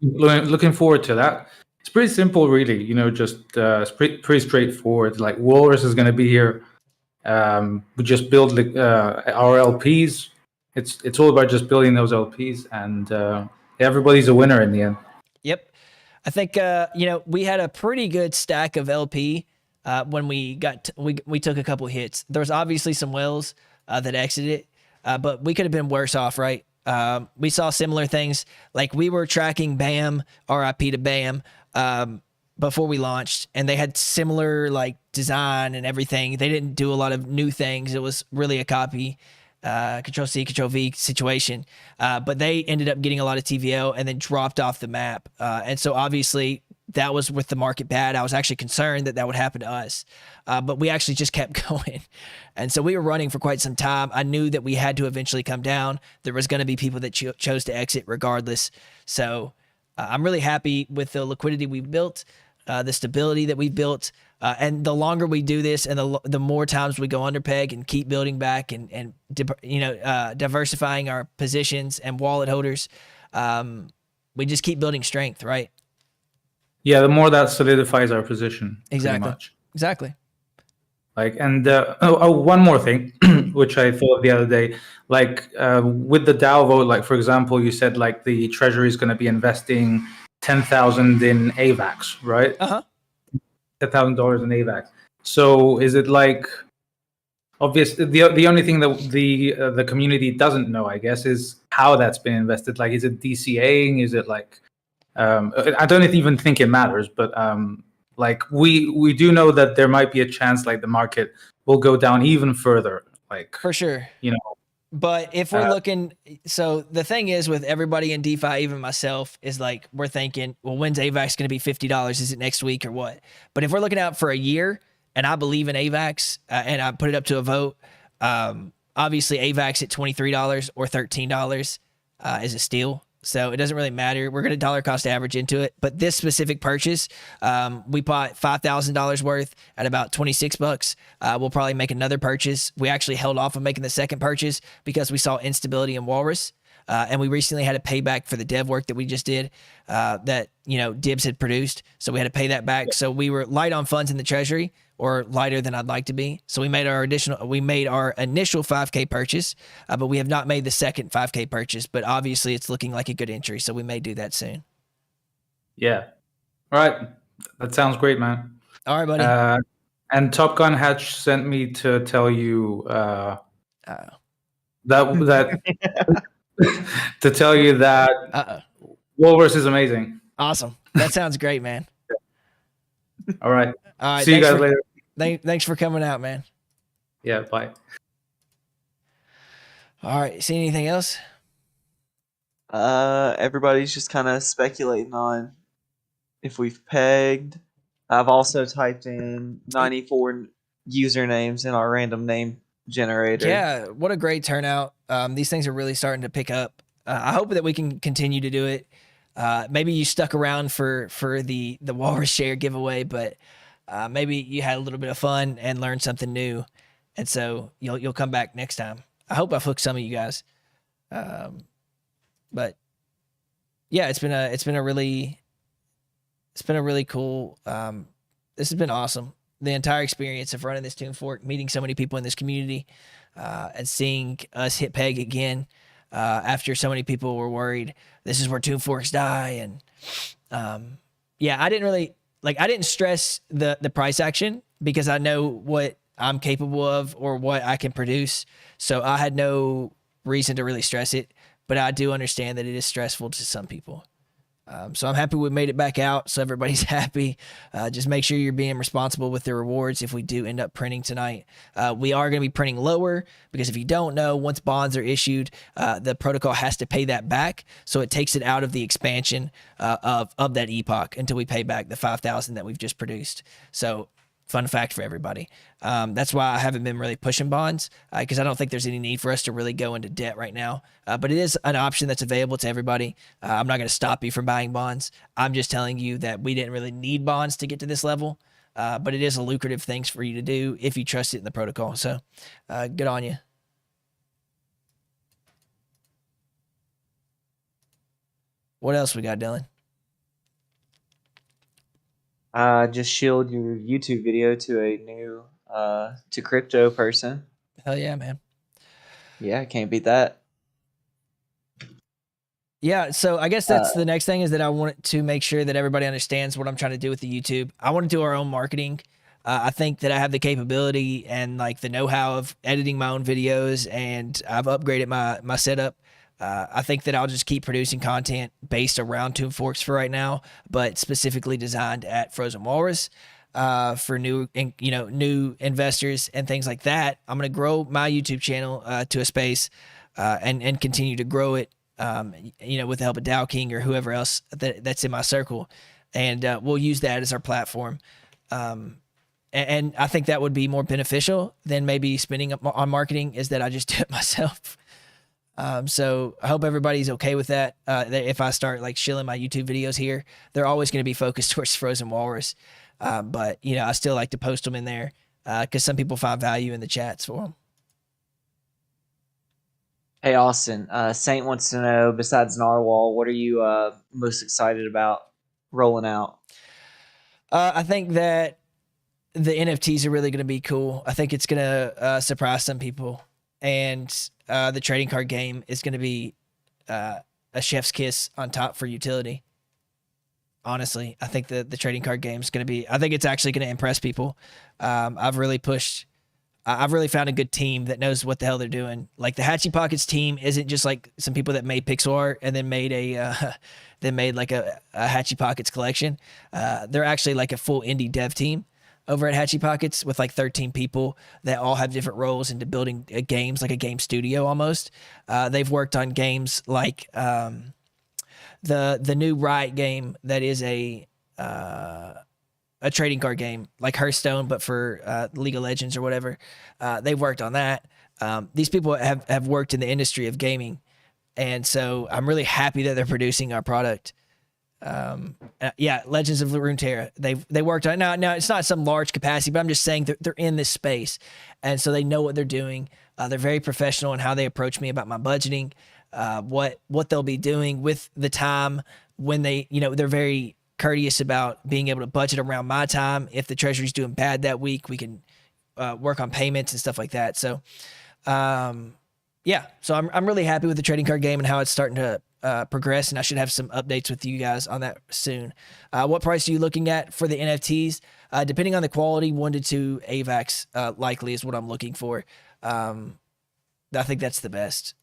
Looking forward to that. It's pretty simple, really. Just it's pretty straightforward. Like Walrus is going to be here. We just build our LPs. It's all about just building those LPs, and everybody's a winner in the end. Yep. I think we had a pretty good stack of LP when we took a couple hits. There was obviously some whales that exited, but we could have been worse off, right? We saw similar things. Like we were tracking BAM, RIP to BAM, before we launched, and they had similar like design and everything. They didn't do a lot of new things. It was really a copy, Control-C, Control-V situation. But they ended up getting a lot of TVL and then dropped off the map. And so obviously that was with the market bad. I was actually concerned that would happen to us. But we actually just kept going. And so we were running for quite some time. I knew that we had to eventually come down. There was going to be people that chose to exit regardless. So I'm really happy with the liquidity we've built, the stability that we've built. And the longer we do this and the more times we go under peg and keep building back and diversifying our positions and wallet holders, we just keep building strength, right? Yeah, the more that solidifies our position. Exactly. Like, and one more thing, which I thought the other day, like with the DAO vote, like for example, you said like the treasury is going to be investing 10,000 in AVAX, right? $10,000 in AVAX. So is it like obvious? The only thing that the community doesn't know, I guess, is how that's been invested. Like, is it DCAing? Is it like I don't even think it matters, but like we do know that there might be a chance like the market will go down even further. Like for sure, But if we're looking, so the thing is with everybody in DeFi, even myself, is like we're thinking, well, when's AVAX going to be $50? Is it next week or what? But if we're looking out for a year, and I believe in AVAX, and I put it up to a vote, obviously AVAX at $23 or $13 is a steal. So it doesn't really matter. We're going to dollar cost average into it. But this specific purchase, we bought $5,000 worth at about $26. We'll probably make another purchase. We actually held off on making the second purchase because we saw instability in Walrus. And we recently had a payback for the dev work that we just did that, Dibs had produced. So we had to pay that back. So we were light on funds in the treasury, or lighter than I'd like to be. So we made our initial 5K purchase, but we have not made the second 5K purchase, but obviously it's looking like a good entry. So we may do that soon. Yeah. All right. That sounds great, man. All right, buddy. And Top Gun Hatch sent me to tell you that to tell you that Walrus is amazing. Awesome. That sounds great, man. All right. All right. See you guys later. Thanks for coming out, man. Yeah, bye. All right. See anything else? Everybody's just kind of speculating on if we've pegged. I've also typed in 94 usernames in our random name generator. Yeah, what a great turnout. These things are really starting to pick up. I hope that we can continue to do it. Maybe you stuck around for the Walrus Share giveaway, but maybe you had a little bit of fun and learned something new, and so you'll come back next time. I hope I've hooked some of you guys. But yeah, it's been a really cool. This has been awesome. The entire experience of running this Tune Fork, meeting so many people in this community, and seeing us hit peg again after so many people were worried this is where Tune Forks die. And yeah, I didn't stress the price action because I know what I'm capable of or what I can produce. So I had no reason to really stress it, but I do understand that it is stressful to some people. So I'm happy we made it back out, so everybody's happy. Just make sure you're being responsible with the rewards if we do end up printing tonight. We are going to be printing lower because if you don't know, once bonds are issued, the protocol has to pay that back. So it takes it out of the expansion of that epoch until we pay back the 5,000 that we've just produced. So fun fact for everybody. That's why I haven't been really pushing bonds because I don't think there's any need for us to really go into debt right now. But it is an option that's available to everybody. I'm not going to stop you from buying bonds. I'm just telling you that we didn't really need bonds to get to this level. But it is a lucrative thing for you to do if you trust it in the protocol. So good on you. What else we got, Dylan? Just shield your YouTube video to a new to crypto person. Hell yeah, man. Yeah, can't beat that. Yeah, so I guess that's the next thing is that I want to make sure that everybody understands what I'm trying to do with the YouTube. I want to do our own marketing. I think that I have the capability and like the know-how of editing my own videos, and I've upgraded my setup. I think that I'll just keep producing content based around Tune Forks for right now, but specifically designed at Frozen Walrus for new investors and things like that. I'm going to grow my YouTube channel to a space and continue to grow it, with the help of Dow King or whoever else that's in my circle, and we'll use that as our platform. And I think that would be more beneficial than maybe spending on marketing. Is that I just do it myself. So I hope everybody's okay with that. That if I start like shilling my YouTube videos here, they're always going to be focused towards Frozen Walrus. But I still like to post them in there because some people find value in the chats for them. Hey Austin, Saint wants to know, besides Narwhal, what are you most excited about rolling out? I think that the NFTs are really going to be cool. I think it's going to surprise some people. And the trading card game is going to be a chef's kiss on top for utility. Honestly, I think the trading card game is going to be, I think it's actually going to impress people. I've really found a good team that knows what the hell they're doing. Like the Hatchy Pockets team isn't just like some people that made pixel art and then made like a Hatchy Pockets collection. They're actually like a full indie dev team over at Hatchy Pockets with like 13 people that all have different roles into building games, like a game studio almost. They've worked on games like the new Riot game that is a trading card game like Hearthstone, but for League of Legends or whatever. They've worked on that. These people have worked in the industry of gaming, and so I'm really happy that they're producing our product. Legends of Runeterra. They worked on now it's not some large capacity, but I'm just saying they're in this space, and so they know what they're doing. They're very professional in how they approach me about my budgeting, what they'll be doing with the time when they're very courteous about being able to budget around my time. If the treasury's doing bad that week, we can work on payments and stuff like that. So so I'm really happy with the trading card game and how it's starting to progress, and I should have some updates with you guys on that soon. What price are you looking at for the NFTs? Depending on the quality, 1 to 2 AVAX likely is what I'm looking for. I think that's the best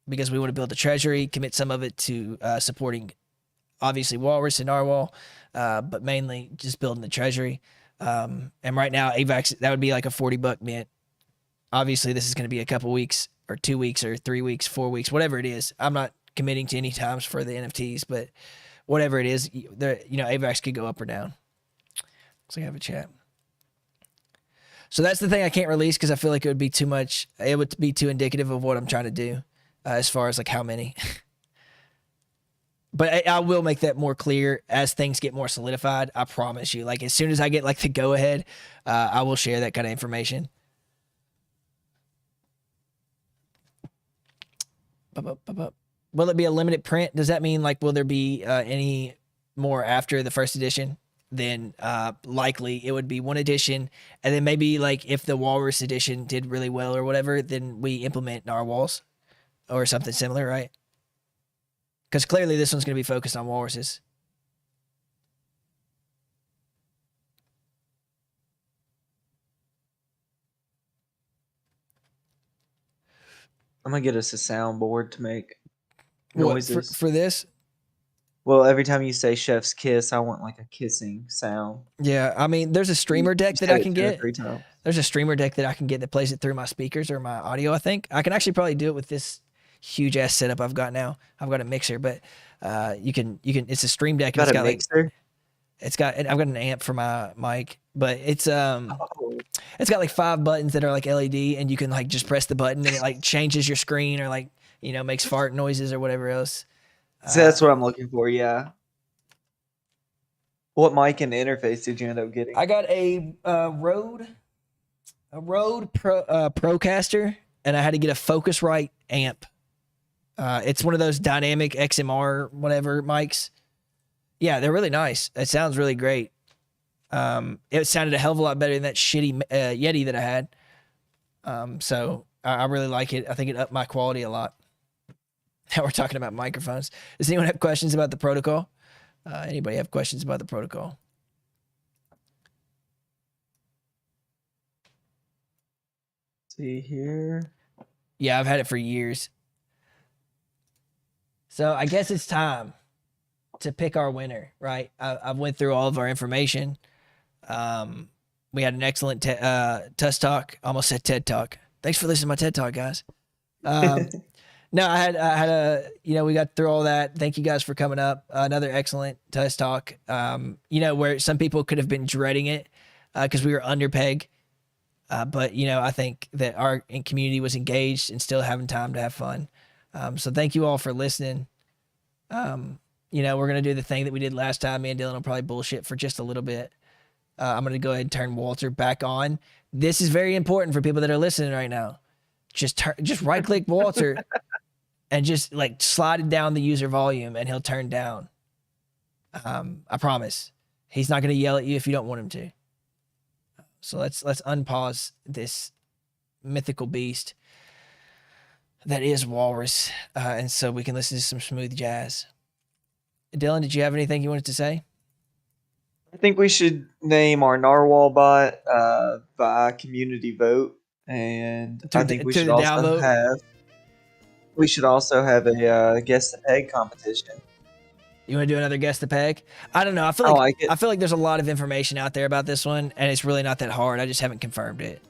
because we want to build the treasury, commit some of it to supporting obviously Walrus and Narwhal, but mainly just building the treasury. And right now AVAX, that would be like a $40 mint. Obviously this is going to be a couple weeks or 2 weeks or 3 weeks, 4 weeks, whatever it is. I'm not committing to any times for the NFTs, but whatever it is, AVAX could go up or down. Looks like I have a chat. So that's the thing I can't release because I feel like it would be too much. It would be too indicative of what I'm trying to do as far as like how many. But I will make that more clear as things get more solidified. I promise you. Like as soon as I get like the go ahead, I will share that kind of information. Will it be a limited print? Does that mean like will there be any more after the first edition? Then likely it would be one edition, and then maybe like if the Walrus edition did really well or whatever, then we implement narwhals or something similar, right? Because clearly this one's going to be focused on walruses. I'm gonna get us a soundboard to make noises. What, for this? Well, every time you say "chef's kiss," I want like a kissing sound. Yeah, I mean, there's a streamer deck that I can get. 3 times. There's a streamer deck that I can get that plays it through my speakers or my audio. I think I can actually probably do it with this huge ass setup I've got now. I've got a mixer, but you can. It's a stream deck. Got It's a got mixer? I've got an amp for my mic, but it's got like 5 buttons that are like LED, and you can like just press the button and it like changes your screen or like makes fart noises or whatever else. So that's what I'm looking for. Yeah. What mic and interface did you end up getting? I got a Rode Procaster, and I had to get a Focusrite amp. It's one of those dynamic XMR whatever mics. Yeah, they're really nice. It sounds really great. It sounded a hell of a lot better than that shitty Yeti that I had. So I really like it. I think it upped my quality a lot. Now we're talking about microphones. Does anyone have questions about the protocol? Anybody have questions about the protocol? See here. Yeah, I've had it for years. So I guess it's time to pick our winner, right? I went through all of our information. We had an excellent Tusk talk. Almost said TED talk. Thanks for listening to my TED talk, guys. No, I had a, we got through all that. Thank you guys for coming up. Another excellent Tusk talk. Where some people could have been dreading it because we were under peg. But I think that our community was engaged and still having time to have fun. So thank you all for listening. We're going to do the thing that we did last time. Me and Dylan will probably bullshit for just a little bit. I'm going to go ahead and turn Walter back on. This is very important for people that are listening right now. Just right click Walter and just like slide it down the user volume and he'll turn down. I promise. He's not going to yell at you if you don't want him to. So let's unpause this mythical beast that is Walrus, and so we can listen to some smooth jazz. Dylan, did you have anything you wanted to say? I think we should name our narwhal bot by community vote, and I think we should also have a guess the peg competition. You want to do another guess the peg? I don't know. I feel like there's a lot of information out there about this one, and it's really not that hard. I just haven't confirmed it.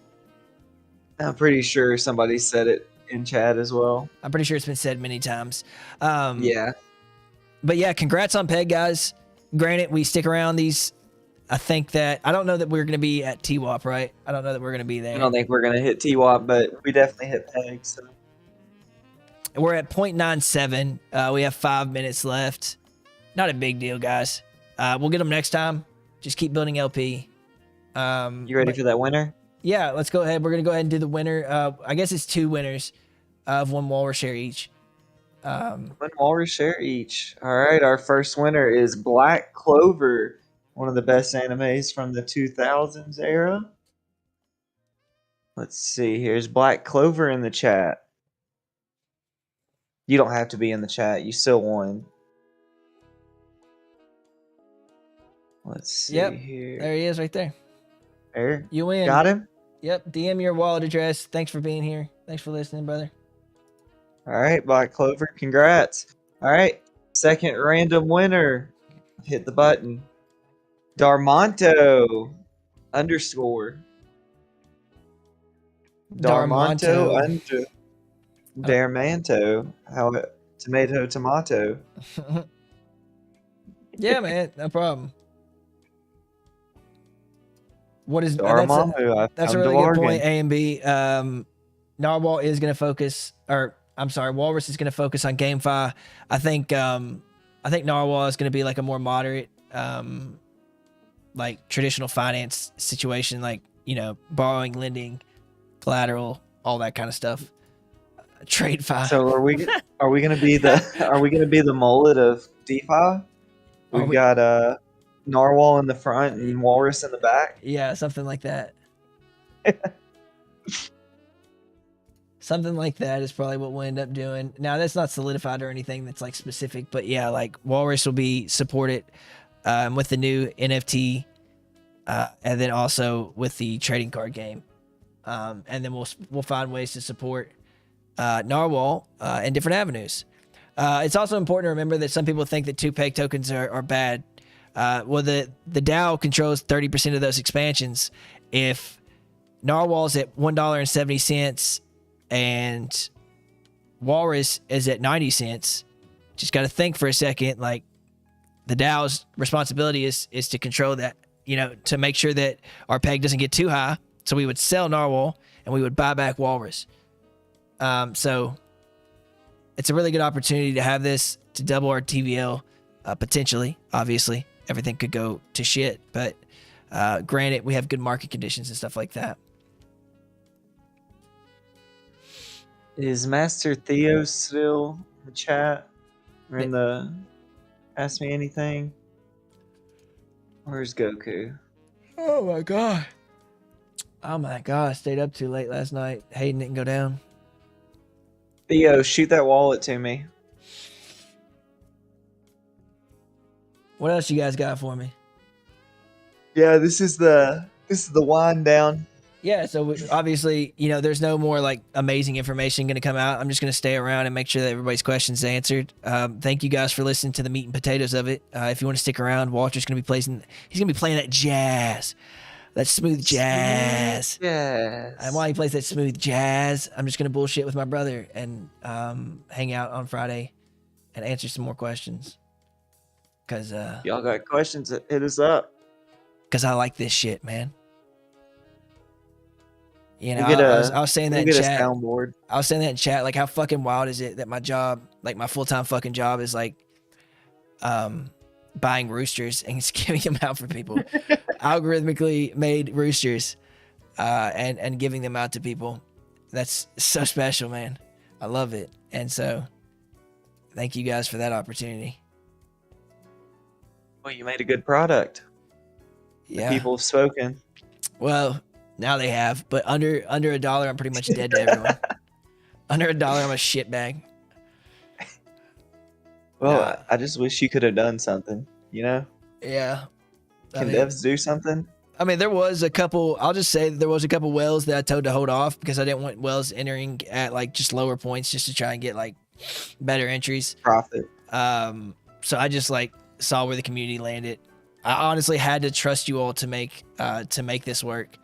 I'm pretty sure somebody said it in chat as well. I'm pretty sure it's been said many times. Yeah. But yeah, congrats on peg, guys. Granted, we stick around these. I don't know that we're going to be at TWAP, right? I don't know that we're going to be there. I don't think we're going to hit TWAP, but we definitely hit peg. So. We're at 0.97. We have 5 minutes left. Not a big deal, guys. We'll get them next time. Just keep building LP. You ready for that winner? Yeah, let's go ahead. We're going to go ahead and do the winner. I guess it's 2 winners of 1 Walrus share each. 1 Walrus share each. All right, our first winner is Black Clover, one of the best animes from the 2000s era. Let's see. Here's Black Clover in the chat. You don't have to be in the chat. You still won. Let's see here. There he is right there. There. You win. Got him? Yep. DM your wallet address. Thanks for being here. Thanks for listening, brother. All right, Black Clover. Congrats. All right. Second random winner. Hit the button. Darmonto _. Darmonto Daramanto. Tomato. Yeah, man, no problem. What is Dormammu, I've that's a come to really good bargain. point. A and B. Narwhal is going to focus, or I'm sorry, Walrus is going to focus on GameFi. I think Narwhal is going to be like a more moderate, like traditional finance situation, like borrowing, lending, collateral, all that kind of stuff. Trade fi. So are we gonna be the mullet of DeFi? We've got Narwhal in the front and Walrus in the back. Yeah, something like that. Something like that is probably what we'll end up doing. Now, that's not solidified or anything that's like specific, but yeah, like Walrus will be supported with the new NFT, and then also with the trading card game, and then we'll find ways to support Narwhal in different avenues. It's also important to remember that some people think that 2PEG tokens are bad. Well, the DAO controls 30% of those expansions. If Narwhal's at $1.70 and Walrus is at 90 cents, just got to think for a second. Like, the DAO's responsibility is to control that, to make sure that our peg doesn't get too high. So we would sell Narwhal and we would buy back Walrus. So it's a really good opportunity to have this to double our TVL, potentially. Obviously, everything could go to shit, but granted, we have good market conditions and stuff like that. Is Master Theo still in the chat? Or in the Ask Me Anything? Where's Goku? Oh my god. I stayed up too late last night. Hayden didn't go down. Theo, shoot that wallet to me. What else you guys got for me? Yeah, this is the wind down. Yeah, so obviously, there's no more like amazing information going to come out. I'm just going to stay around and make sure that everybody's questions are answered. Thank you guys for listening to the meat and potatoes of it. If you want to stick around, Walter's going to be playing. He's going to be playing that jazz, that smooth jazz. Yes. And while he plays that smooth jazz, I'm just going to bullshit with my brother and hang out on Friday and answer some more questions. Cause y'all got questions? Hit us up. Cause I like this shit, man. I was saying that in get chat. a soundboard. I was saying that in chat. Like, how fucking wild is it that my job, like my full-time fucking job, is like, buying roosters and giving them out for people, algorithmically made roosters, and giving them out to people. That's so special, man. I love it, and so thank you guys for that opportunity. Well, you made a good product. Yeah, The people have spoken. Well, now they have, but under $1, I'm pretty much dead to everyone. Under $1, I'm a shitbag. Well, Nah. I just wish you could have done something. Yeah. Can devs do something? I mean, there was a couple. I'll just say that there was a couple wells that I told to hold off because I didn't want wells entering at like just lower points, just to try and get like better entries. Profit. So I just like saw where the community landed. I honestly had to trust you all to make this work.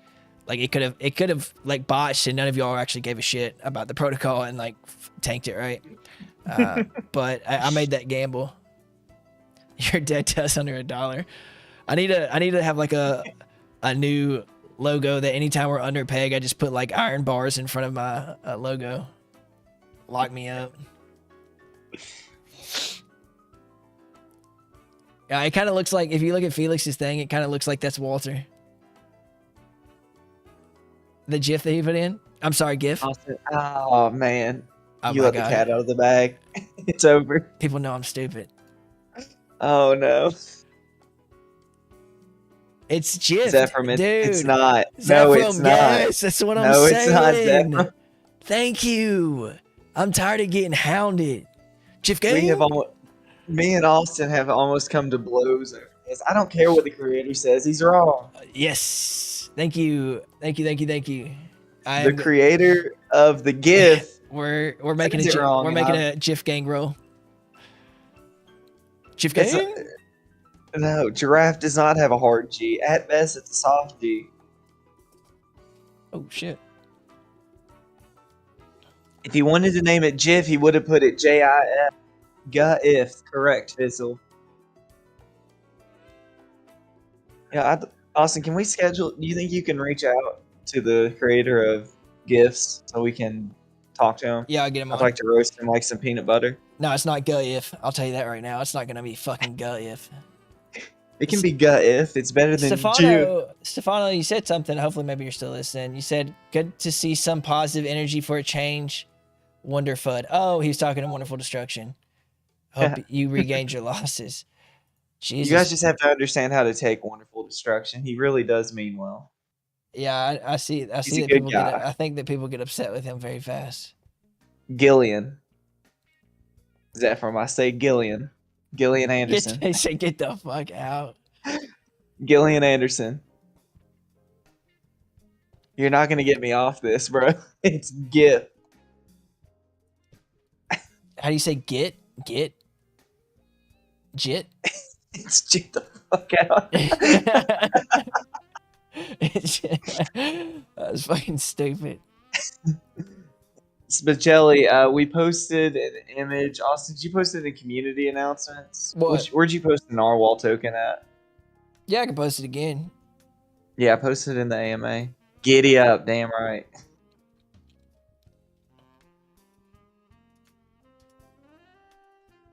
Like, it could have like botched and none of y'all actually gave a shit about the protocol and like tanked it, right? But I made that gamble. You're dead to us under $1. I need to have like a new logo that anytime we're under peg, I just put like iron bars in front of my logo. Lock me up. Yeah, it kind of looks like, if you look at Felix's thing, it kind of looks like that's Walter. The GIF that he put in. I'm sorry, GIF. Oh man, Oh you my let the God. cat out of the bag. It's over. People know I'm stupid. Oh no, It's GIF, Zephram. dude. It's not. Zephram, No, it's not. yes, that's what I'm No, saying. it's not Zephram. Thank you. I'm tired of getting hounded. GIF We game. have almost. Me and Austin have almost come to blows over this. I don't care what the creator says. He's wrong. Yes. Thank you. The creator of the GIF. We're making Says it wrong, we're making Al. a GIF gang roll. GIF It's gang. No, giraffe does not have a hard G. At best, it's a soft G. Oh shit. If he wanted to name it GIF, he would have put it JIF. GIF. Correct, Fizzle. Yeah, Austin, can we schedule? Do you think you can reach out to the creator of GIFs so we can talk to him? Yeah, I'll get him I'd on. like to roast him like some peanut butter. No, it's not GIF. I'll tell you that right now. It's not gonna be fucking GIF. It can be GIF. It's better than GIF. Stefano, you said something. Hopefully, maybe you're still listening. You said, good to see some positive energy for a change. Wonderfud. Oh, he was talking to Wonderful Destruction. Hope you regained your losses. Jesus. You guys just have to understand how to take Wonderful Destruction. He really does mean well. Yeah, I see. I He's see a that good people guy. I think that people get upset with him very fast. Gillian. Is that from I say Gillian? Gillian Anderson. They say, get the fuck out. Gillian Anderson. You're not gonna get me off this, bro. It's GIF. How do you say get? Get? Jit? It's Jit the fuck out. That was fucking stupid. Spacelli, we posted an image. Austin, did you post it in community announcements? What? Where'd you post the narwhal token at? Yeah, I can post it again. Yeah, I posted it in the AMA. Giddy up, damn right.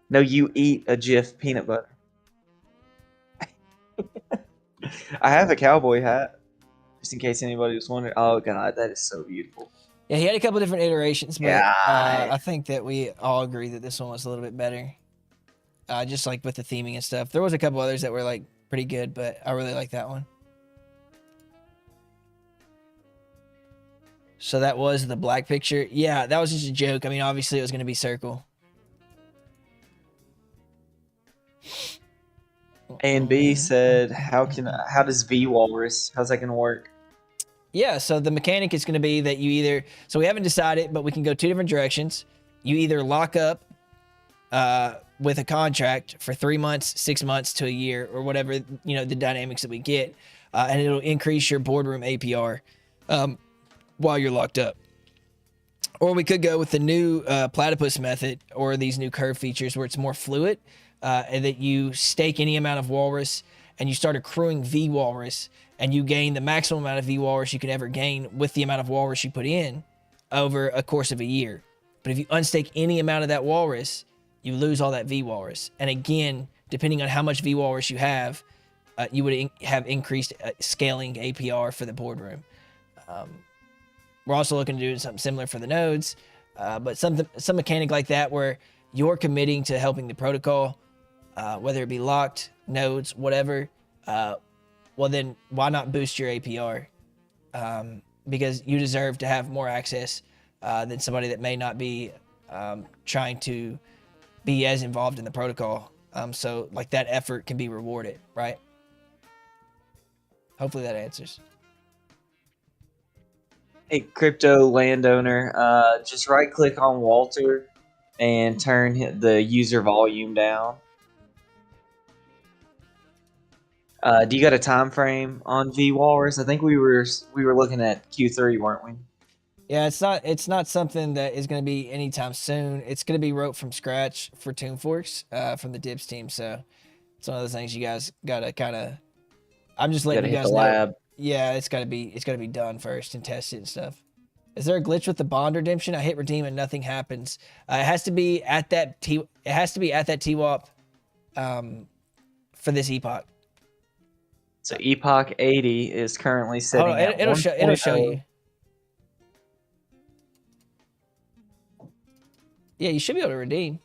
No, you eat a Jif peanut butter. I have a cowboy hat, just in case anybody was wondering. Oh god, that is so beautiful. Yeah, he had a couple different iterations, but Yeah. I think that we all agree that this one was a little bit better. Just like with the theming and stuff. There was a couple others that were like pretty good, but I really like that one. So that was the black picture. Yeah, that was just a joke. I mean, obviously it was going to be circle. A and B said, how does V Walrus? How's that gonna work? Yeah, so the mechanic is going to be that you either, so we haven't decided, but we can go two different directions. You either lock up with a contract for 3 months, 6 months to a year, or whatever, you know, the dynamics that we get, and it'll increase your boardroom APR while you're locked up. Or we could go with the new platypus method, or these new curve features where it's more fluid, and that you stake any amount of walrus and you start accruing V walrus, and you gain the maximum amount of V walrus you can ever gain with the amount of walrus you put in over a course of a year. But if you unstake any amount of that walrus, you lose all that V walrus. And again, depending on how much V walrus you have, you would have increased scaling APR for the boardroom. We're also looking to do something similar for the nodes, but some mechanic like that where you're committing to helping the protocol, whether it be locked, nodes, whatever. Well, then why not boost your APR? Because you deserve to have more access than somebody that may not be trying to be as involved in the protocol. So like that effort can be rewarded, right? Hopefully that answers. Hey, crypto landowner, just right click on Walter and turn the user volume down. Do you got a time frame on V Walrus? I think we were looking at Q3, weren't we? Yeah, it's not something that is going to be anytime soon. It's going to be wrote from scratch for TuneForks from the Dips team. So it's one of those things you guys gotta kind of. I'm just letting you guys know. Lab. Yeah, it's gotta be done first and tested and stuff. Is there a glitch with the bond redemption? I hit redeem and nothing happens. It has to be at that TWAP for this epoch. So Epoch 80 is currently sitting. Hold on, at it'll show you. Yeah, you should be able to redeem.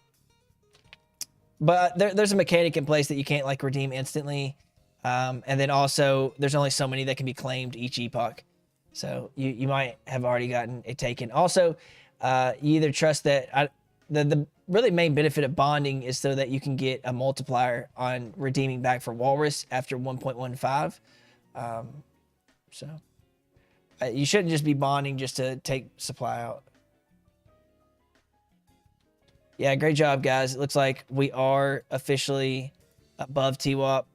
But there's a mechanic in place that you can't like redeem instantly. And then also there's only so many that can be claimed each epoch. So you might have already gotten it taken. Also, you either trust that the really main benefit of bonding is so that you can get a multiplier on redeeming back for Walrus after 1.15. So you shouldn't just be bonding just to take supply out. Yeah, great job, guys. It looks like we are officially above TWAP.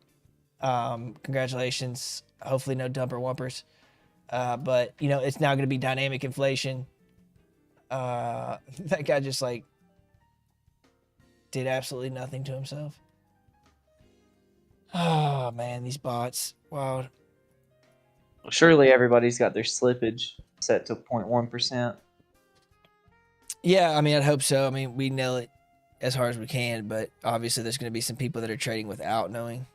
Congratulations. Hopefully no dumper wumpers. But, you know, it's now going to be dynamic inflation. That guy just like did absolutely nothing to himself. Oh man, these bots. Wow. Surely everybody's got their slippage set to 0.1%. Yeah, I mean, I'd hope so. I mean, we nail it as hard as we can, but obviously there's going to be some people that are trading without knowing.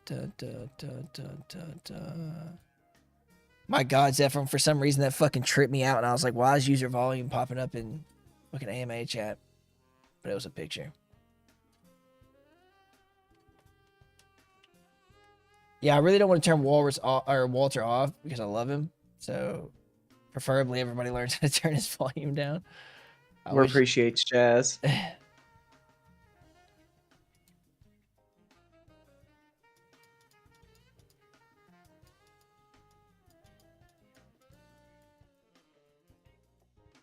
Da, da, da, da, da, da. My God, Zephram, for some reason that fucking tripped me out, and I was like, why is user volume popping up in fucking AMA chat? But it was a picture. Yeah, I really don't want to turn Walrus off, or Walter off because I love him. So, preferably everybody learns how to turn his volume down. We appreciate Jazz.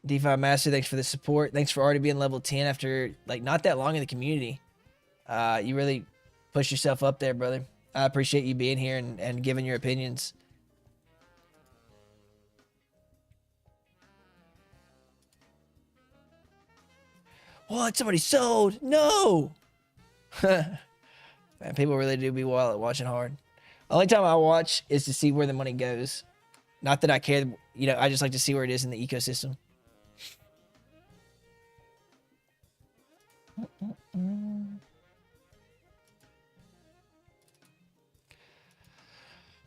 DeFi Master, thanks for the support. Thanks for already being level 10 after like not that long in the community. You really pushed yourself up there, brother. I appreciate you being here and giving your opinions. What? Somebody sold? No! Man, people really do be watching hard. Only time I watch is to see where the money goes. Not that I care, you know, I just like to see where it is in the ecosystem.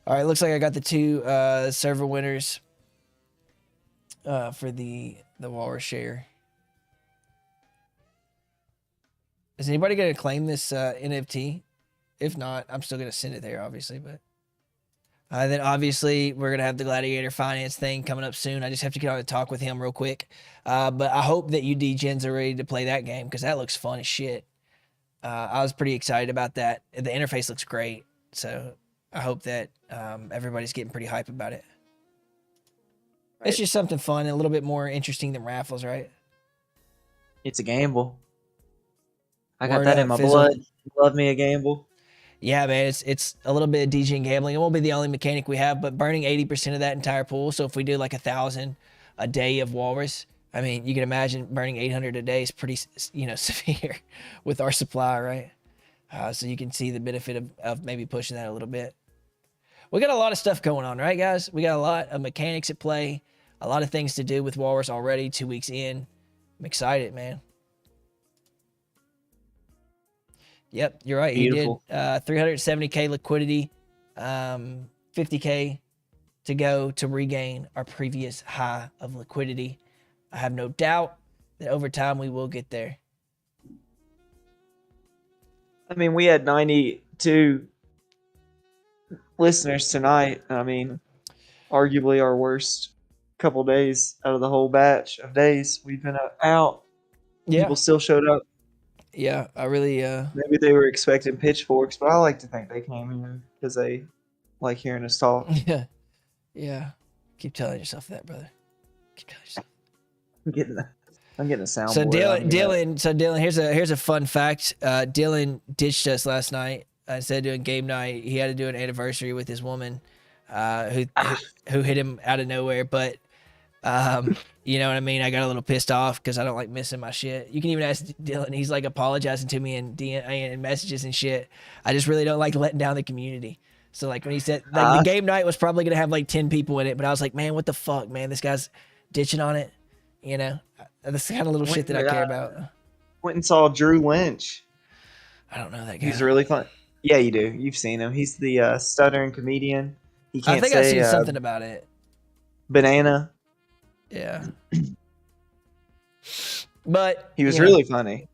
All right, looks like I got the two server winners for the Walrus share. Is anybody going to claim this NFT? If not, I'm still going to send it there, obviously. But then obviously we're going to have the Gladiator Finance thing coming up soon. I just have to get on and talk with him real quick. But I hope that you D-Gens are ready to play that game because that looks fun as shit. I was pretty excited about that. The interface looks great. So I hope that everybody's getting pretty hype about it. Right. It's just something fun and a little bit more interesting than raffles, right? It's a gamble. I got that in my blood. Love me a gamble. Yeah, man, it's a little bit of DJing gambling. It won't be the only mechanic we have, but burning 80% of that entire pool. So if we do like 1,000 a day of Walrus, I mean, you can imagine burning 800 a day is pretty, you know, severe with our supply, right? So you can see the benefit of maybe pushing that a little bit. We got a lot of stuff going on, right, guys? We got a lot of mechanics at play, a lot of things to do with Walrus already 2 weeks in. I'm excited, man. Yep, you're right. Beautiful. He did 370K liquidity, 50K to go to regain our previous high of liquidity. I have no doubt that over time we will get there. I mean, we had 92 listeners tonight. I mean, arguably our worst couple days out of the whole batch of days we've been out. Yeah. People still showed up. Yeah, I really... Maybe they were expecting pitchforks, but I like to think they came here because they like hearing us talk. Yeah. Yeah. Keep telling yourself that, brother. Keep telling yourself. I'm getting a soundboard. So Dylan, here's a fun fact. Dylan ditched us last night. Instead of doing game night, he had to do an anniversary with his woman, who hit him out of nowhere. But you know what I mean? I got a little pissed off because I don't like missing my shit. You can even ask Dylan. He's like apologizing to me in messages and shit. I just really don't like letting down the community. So like when he said like the game night was probably gonna have like 10 people in it, but I was like, man, what the fuck, man? This guy's ditching on it. You know, that's the kind of little shit that I care about. Went and saw Drew Lynch. I don't know that guy. He's really fun. Yeah, you do. You've seen him. He's the stuttering comedian. He can't I think say, I've seen something about it. Banana. Yeah. But he was really funny.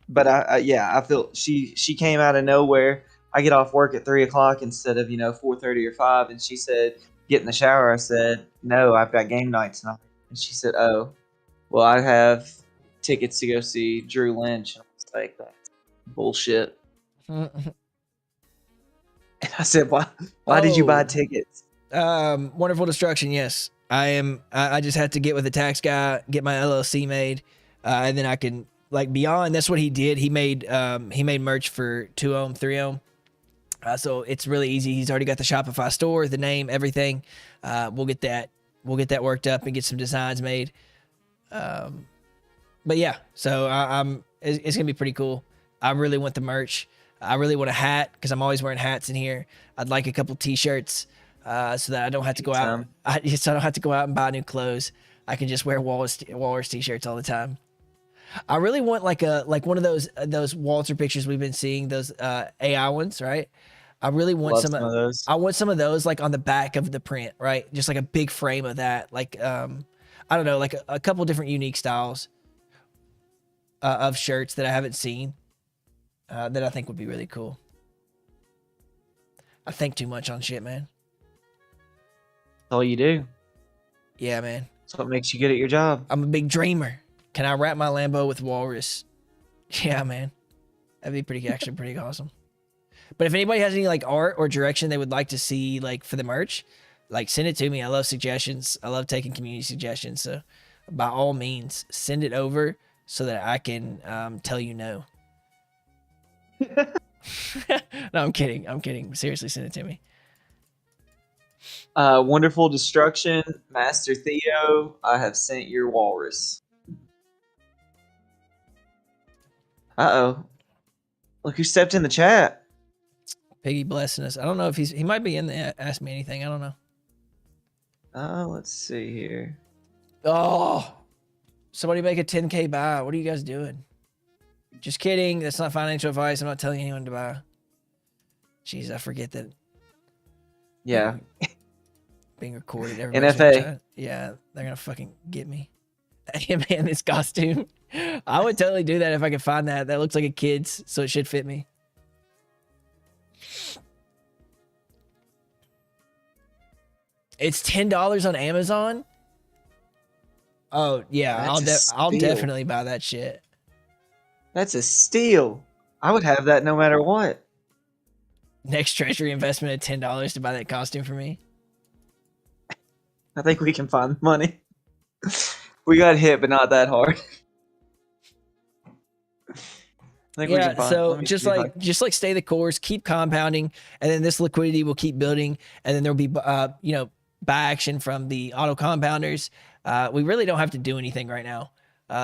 But I feel she came out of nowhere. I get off work at 3:00 instead of 4:30 or 5, and she said, "Get in the shower." I said, "No, I've got game night tonight." And she said, "Oh, well, I have tickets to go see Drew Lynch." And I was like, "That's bullshit." And I said, "Why did you buy tickets?" Wonderful Destruction. Yes, I just had to get with the tax guy, get my LLC made, and then I can like beyond. That's what he did. He made merch for 2 ohm, 3 ohm. So it's really easy. He's already got the Shopify store, the name, everything. We'll get that worked up and get some designs made. But yeah, so it's gonna be pretty cool. I really want the merch. I really want a hat because I'm always wearing hats in here. I'd like a couple T-shirts so that I don't have to go out. So I don't have to go out and buy new clothes. I can just wear Walrus T-shirts all the time. I really want like one of those Walter pictures we've been seeing, those AI ones, right? I really want some of those. I want some of those like on the back of the print, right? Just like a big frame of that, like I don't know, like a couple different unique styles of shirts that I haven't seen that I think would be really cool. I think too much on shit, man. That's all you do. Yeah, man. That's what makes you good at your job. I'm a big dreamer. Can I wrap my Lambo with walrus? Yeah, man. That'd be actually pretty awesome. But if anybody has any like art or direction they would like to see like for the merch, like send it to me. I love suggestions. I love taking community suggestions. So by all means, send it over so that I can tell you no. No, I'm kidding. I'm kidding. Seriously, send it to me. Wonderful Destruction, Master Theo, I have sent your walrus. Uh-oh. Look who stepped in the chat. Piggy blessing us. I don't know if he might be in the Ask Me Anything. I don't know. Let's see here. Oh, somebody make a 10K buy. What are you guys doing? Just kidding. That's not financial advice. I'm not telling anyone to buy. Jeez, I forget that. Yeah. Being recorded. NFA. Yeah, they're going to fucking get me. Yeah, man, this costume. I would totally do that if I could find that. That looks like a kid's, so it should fit me. It's $10 on Amazon. Oh yeah, I'll definitely buy that shit. That's a steal. I would have that no matter what. Next treasury investment at $10 to buy that costume for me. I think we can find the money. We got hit, but not that hard. Yeah, so just like stay the course, keep compounding, and then this liquidity will keep building, and then there'll be buy action from the auto compounders. We really don't have to do anything right now.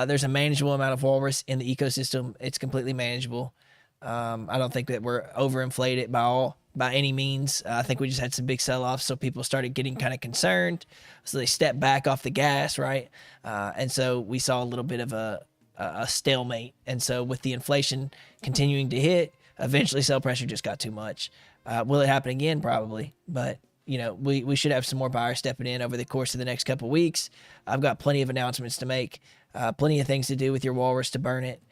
There's a manageable amount of walrus in the ecosystem. It's completely manageable. I don't think that we're overinflated by any means. I think we just had some big sell-offs, so people started getting kind of concerned. So they stepped back off the gas, right? And so we saw a little bit of a stalemate. And so with the inflation continuing to hit, eventually sell pressure just got too much. Will it happen again? Probably. But we should have some more buyers stepping in over the course of the next couple of weeks. I've got plenty of announcements to make, plenty of things to do with your walrus to burn it.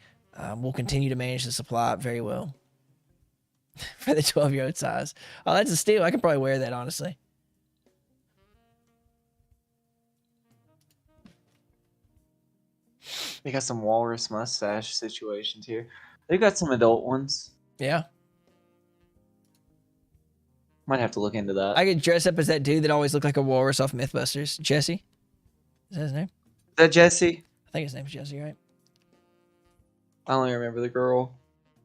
We'll continue to manage the supply very well for the 12-year-old size. Oh, that's a steal. I can probably wear that, honestly. They got some walrus mustache situations here. They've got some adult ones. Yeah. Might have to look into that. I could dress up as that dude that always looked like a walrus off Mythbusters. Jesse? Is that his name? Is that Jesse? I think his name's Jesse, right? I only remember the girl.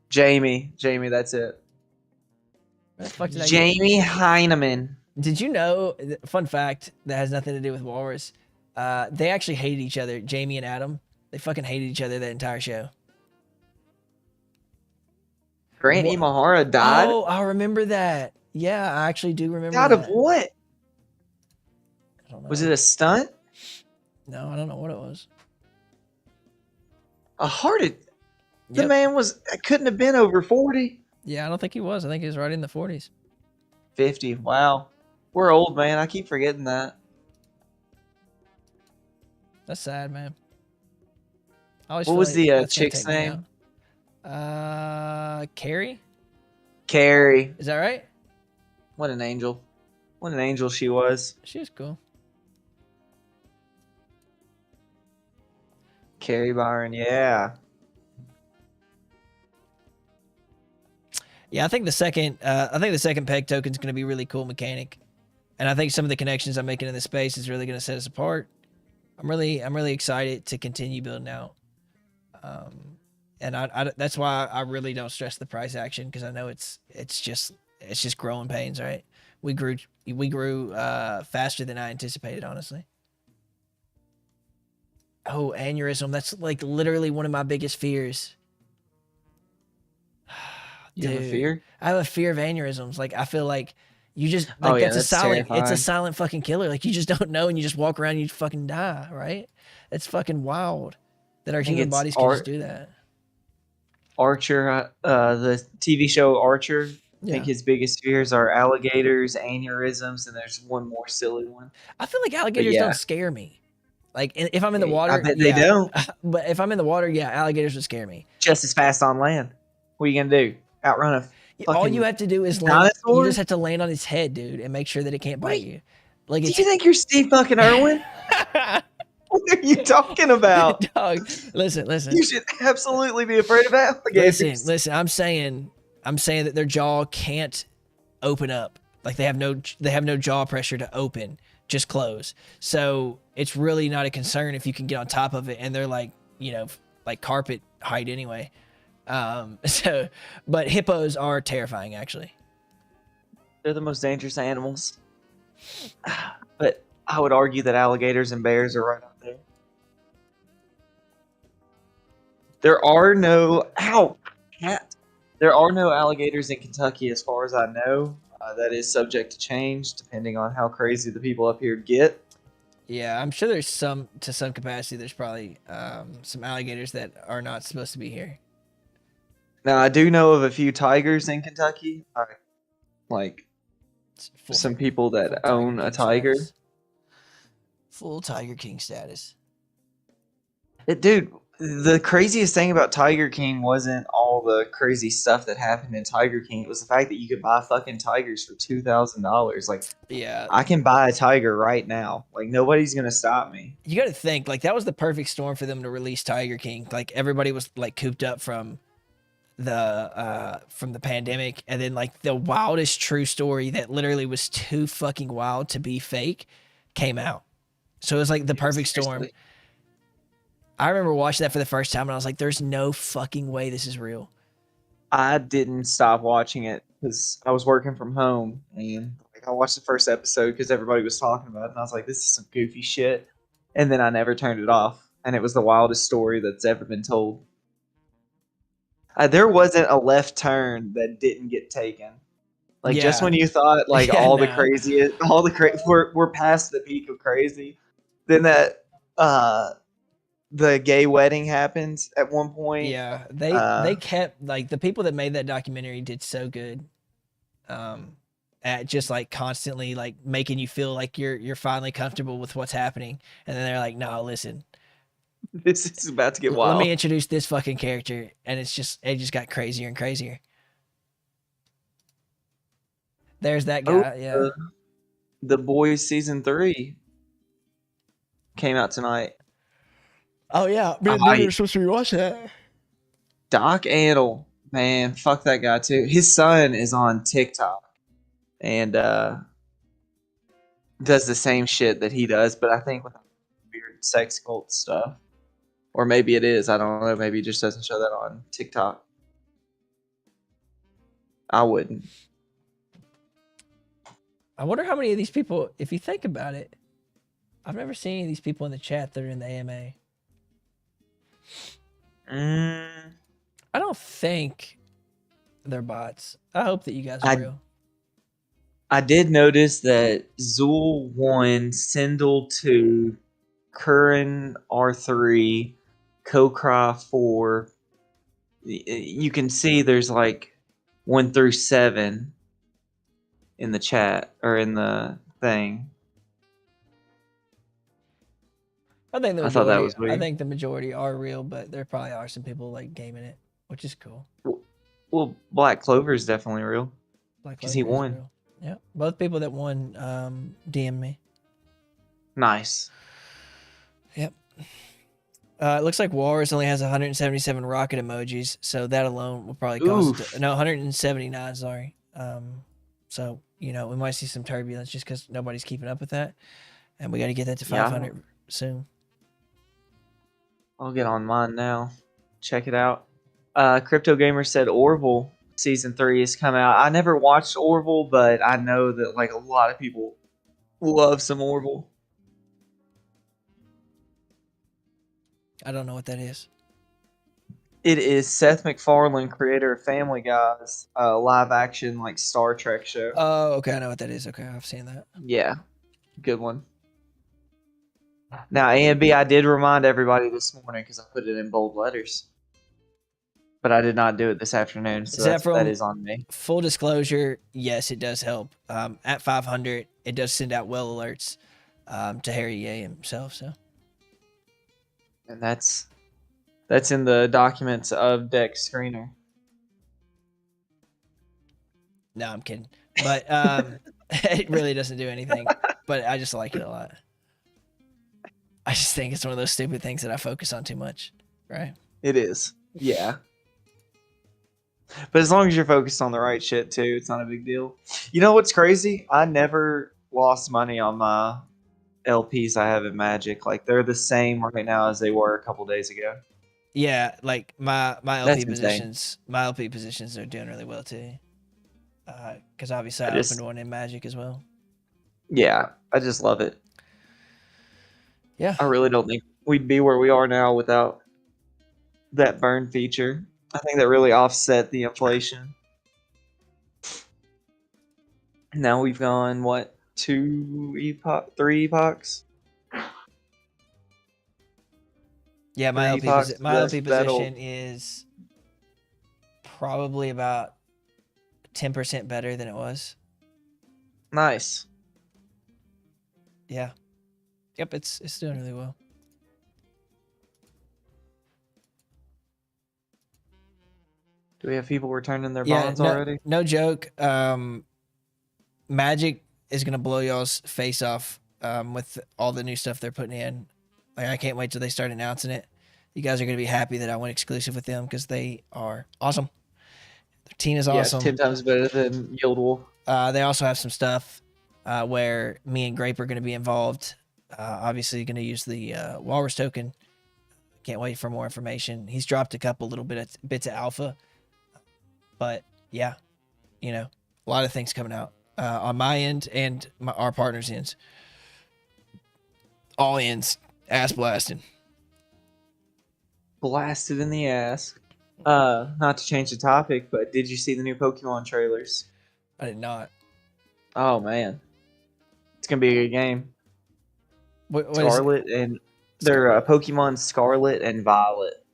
Jamie, that's it. Where the fuck did I Jamie Heineman. Did you know, fun fact that has nothing to do with walrus, they actually hated each other, Jamie and Adam. They fucking hated each other that entire show. Grant Imahara died? Oh, I remember that. Yeah, I actually do remember Out that. of what? I don't know. Was it a stunt? No, I don't know what it was. A hearted. The Yep. man couldn't have been over 40. Yeah, I don't think he was. I think he was right in the 40s. 50. Wow. We're old, man. I keep forgetting that. That's sad, man. I always What feel was like the that's gonna chick's take me name? out. Carrie? Carrie. Is that right? What an angel. What an angel she was. She was cool. Carrie Byron, yeah. Yeah, I think the second peg token is going to be a really cool mechanic, and I think some of the connections I'm making in this space is really going to set us apart. I'm really excited to continue building out, and I that's why I really don't stress the price action, because I know it's it's just growing pains, right? We grew faster than I anticipated, honestly. Oh, aneurysm. That's like literally one of my biggest fears. You have a Dude, fear? I have a fear of aneurysms. Like I feel like you just Oh, like yeah, that's a that's silent it's a terrifying. silent fucking killer. Like you just don't know and you just walk around and you fucking die, right? It's fucking wild that our I think human it's bodies can just do that. Archer, the TV show Archer. I think Yeah. his biggest fears are alligators, aneurysms, and there's one more silly one. I feel like alligators yeah. don't scare me. Like if I'm in the I water, bet they yeah. don't. But if I'm in the water, yeah, alligators would scare me. Just as fast on land. What are you gonna do? Outrun a All fucking you have to do is land. dinosaur? You just have to land on its head, dude, and make sure that it can't bite you. Like Do it's you think you're Steve fucking Irwin? What are you talking about? Dog, listen. You should absolutely be afraid of alligators. Listen. I'm saying that their jaw can't open up. Like they have no jaw pressure to open, just close. So it's really not a concern if you can get on top of it, and they're like, like carpet height anyway. But hippos are terrifying, actually. They're the most dangerous animals. But I would argue that alligators and bears are right up there. There are no cat. There are no alligators in Kentucky, as far as I know. That is subject to change depending on how crazy the people up here get. Yeah, I'm sure there's some capacity. There's probably some alligators that are not supposed to be here. Now I do know of a few tigers in Kentucky. Like some people that own a tiger. Full Tiger King status. Dude, the craziest thing about Tiger King wasn't all the crazy stuff that happened in Tiger King. It was the fact that you could buy fucking tigers for $2,000. Like, yeah, I can buy a tiger right now. Like, nobody's gonna stop me. You got to think like that was the perfect storm for them to release Tiger King. Like everybody was like cooped up from the pandemic, and then like the wildest true story that literally was too fucking wild to be fake came out. So it was like the perfect storm. I remember watching that for the first time and I was like, there's no fucking way this is real. I didn't stop watching it because I was working from home, and I watched the first episode because everybody was talking about it, and I was like, this is some goofy shit. And then I never turned it off, and it was the wildest story that's ever been told. There wasn't a left turn that didn't get taken. Like, just when you thought like we're past the peak of crazy, then that the gay wedding happens at one point. Yeah, they kept like the people that made that documentary did so good at just like constantly like making you feel like you're finally comfortable with what's happening, and then they're like, no, listen, this is about to get wild. Let me introduce this fucking character, and it just got crazier and crazier. There's that guy. The Boys season 3 came out tonight. Oh yeah, me and you were supposed to rewatch that. Doc Antle, man, fuck that guy too. His son is on TikTok and does the same shit that he does, but I think with weird sex cult stuff, or maybe it is. I don't know. Maybe he just doesn't show that on TikTok. I wouldn't. I wonder how many of these people, if you think about it, I've never seen any of these people in the chat that are in the AMA. I don't think they're bots. I hope that you guys are real. I did notice that Zool 1, Sindel 2, Curran R3, Kokra 4. You can see there's like 1 through 7 in the chat or in the thing. I think I thought that was weird. I think the majority are real, but there probably are some people like gaming it, which is cool. Well, Black Clover is definitely real because he won. Real. Yeah, both people that won DM me. Nice. Yep. It looks like Walrus only has 177 rocket emojis, so that alone will probably cause 179. Sorry. So we might see some turbulence just because nobody's keeping up with that, and we got to get that to 500 soon. I'll get on mine now. Check it out. Crypto Gamer said Orville season 3 has come out. I never watched Orville, but I know that like a lot of people love some Orville. I don't know what that is. It is Seth MacFarlane, creator of Family Guy's live action like Star Trek show. Oh, okay. I know what that is. Okay, I've seen that. Yeah, good one. Now, A and B, I did remind everybody this morning because I put it in bold letters, but I did not do it this afternoon, so that is on me. Full disclosure, yes, it does help. At 500, it does send out well alerts to Harry Ye himself. So, and that's in the documents of Deck Screener. No, I'm kidding. But it really doesn't do anything. But I just like it a lot. I just think it's one of those stupid things that I focus on too much, right? It is. Yeah. But as long as you're focused on the right shit too, it's not a big deal. You know what's crazy? I never lost money on my LPs I have in Magic. Like they're the same right now as they were a couple days ago. Yeah, like my That's LP positions, are doing really well too. Because obviously I opened one in Magic as well. Yeah, I just love it. Yeah. I really don't think we'd be where we are now without that burn feature. I think that really offset the inflation. Now we've gone, what, 3 epochs? Yeah, my 3 LP, epochs, my LP position is probably about 10% better than it was. Nice. Yeah. Yep, it's doing really well. Do we have people returning their bonds already? No joke. Magic is gonna blow y'all's face off with all the new stuff they're putting in. Like I can't wait till they start announcing it. You guys are gonna be happy that I went exclusive with them because they are awesome. Their team is awesome. 10 times better than Yield Wolf. They also have some stuff where me and Grape are going to be involved. Obviously, going to use the Walrus token. Can't wait for more information. He's dropped a couple little bits of alpha. But, yeah, a lot of things coming out on my end and our partners' ends. All ends. Ass blasting. Blasted in the ass. Not to change the topic, but did you see the new Pokemon trailers? I did not. Oh, man. It's going to be a good game. What Scarlet and they're Pokemon Scarlet and Violet,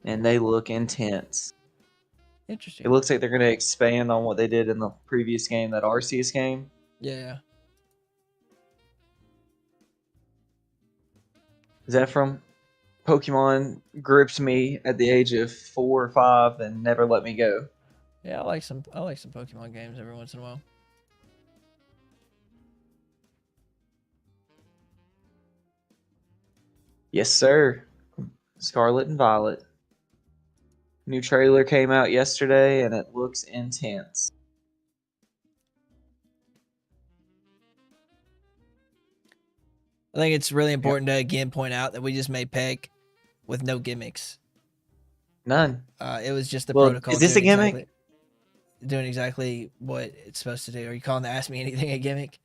and they look intense. Interesting. It looks like they're going to expand on what they did in the previous game, that Arceus game. Yeah. Zephram, Pokemon gripped me at the age of 4 or 5 and never let me go. Yeah, I like some Pokemon games every once in a while. Yes, sir. Scarlet and Violet. New trailer came out yesterday, and it looks intense. I think it's really important to again point out that we just made Peg with no gimmicks. None. It was just the Well, protocol. is this a gimmick? Doing exactly what it's supposed to do. Are you calling the Ask Me Anything a gimmick?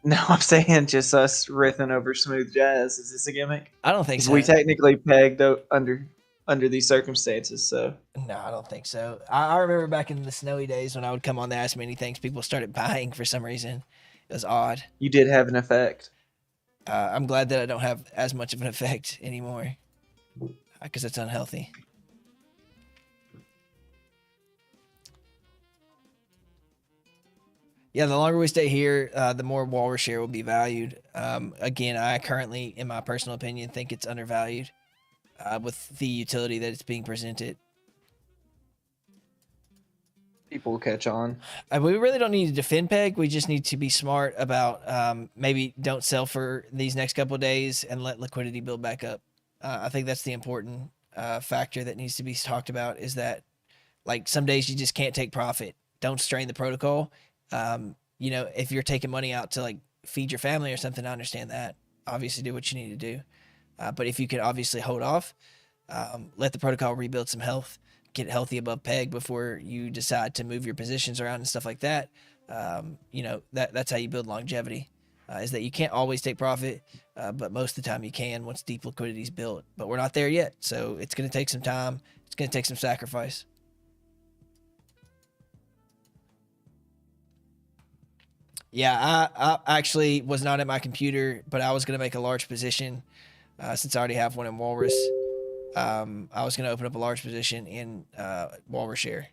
No, I'm saying just us riffing over smooth jazz. Is this a gimmick? I don't think so. We technically pegged under these circumstances, so. No, I don't think so. I remember back in the snowy days when I would come on the Ask Me Anything, people started buying for some reason. It was odd. You did have an effect. I'm glad that I don't have as much of an effect anymore because it's unhealthy. Yeah, the longer we stay here, the more Walrus share will be valued. Again, I currently, in my personal opinion, think it's undervalued with the utility that it's being presented. People will catch on. We really don't need to defend Peg. We just need to be smart about maybe don't sell for these next couple of days and let liquidity build back up. I think that's the important factor that needs to be talked about is that like some days you just can't take profit. Don't strain the protocol. If you're taking money out to like feed your family or something, I understand that. Obviously do what you need to do. But if you can obviously hold off, let the protocol rebuild some health get healthy above peg before you decide to move your positions around and stuff like that. You know, that's how you build longevity. Is that you can't always take profit, but most of the time you can once deep liquidity is built. But we're not there yet, so it's going to take some time. It's going to take some sacrifice. Yeah, I actually was not at my computer, but I was going to make a large position since I already have one in Walrus. I was going to open up a large position in Walrus Share.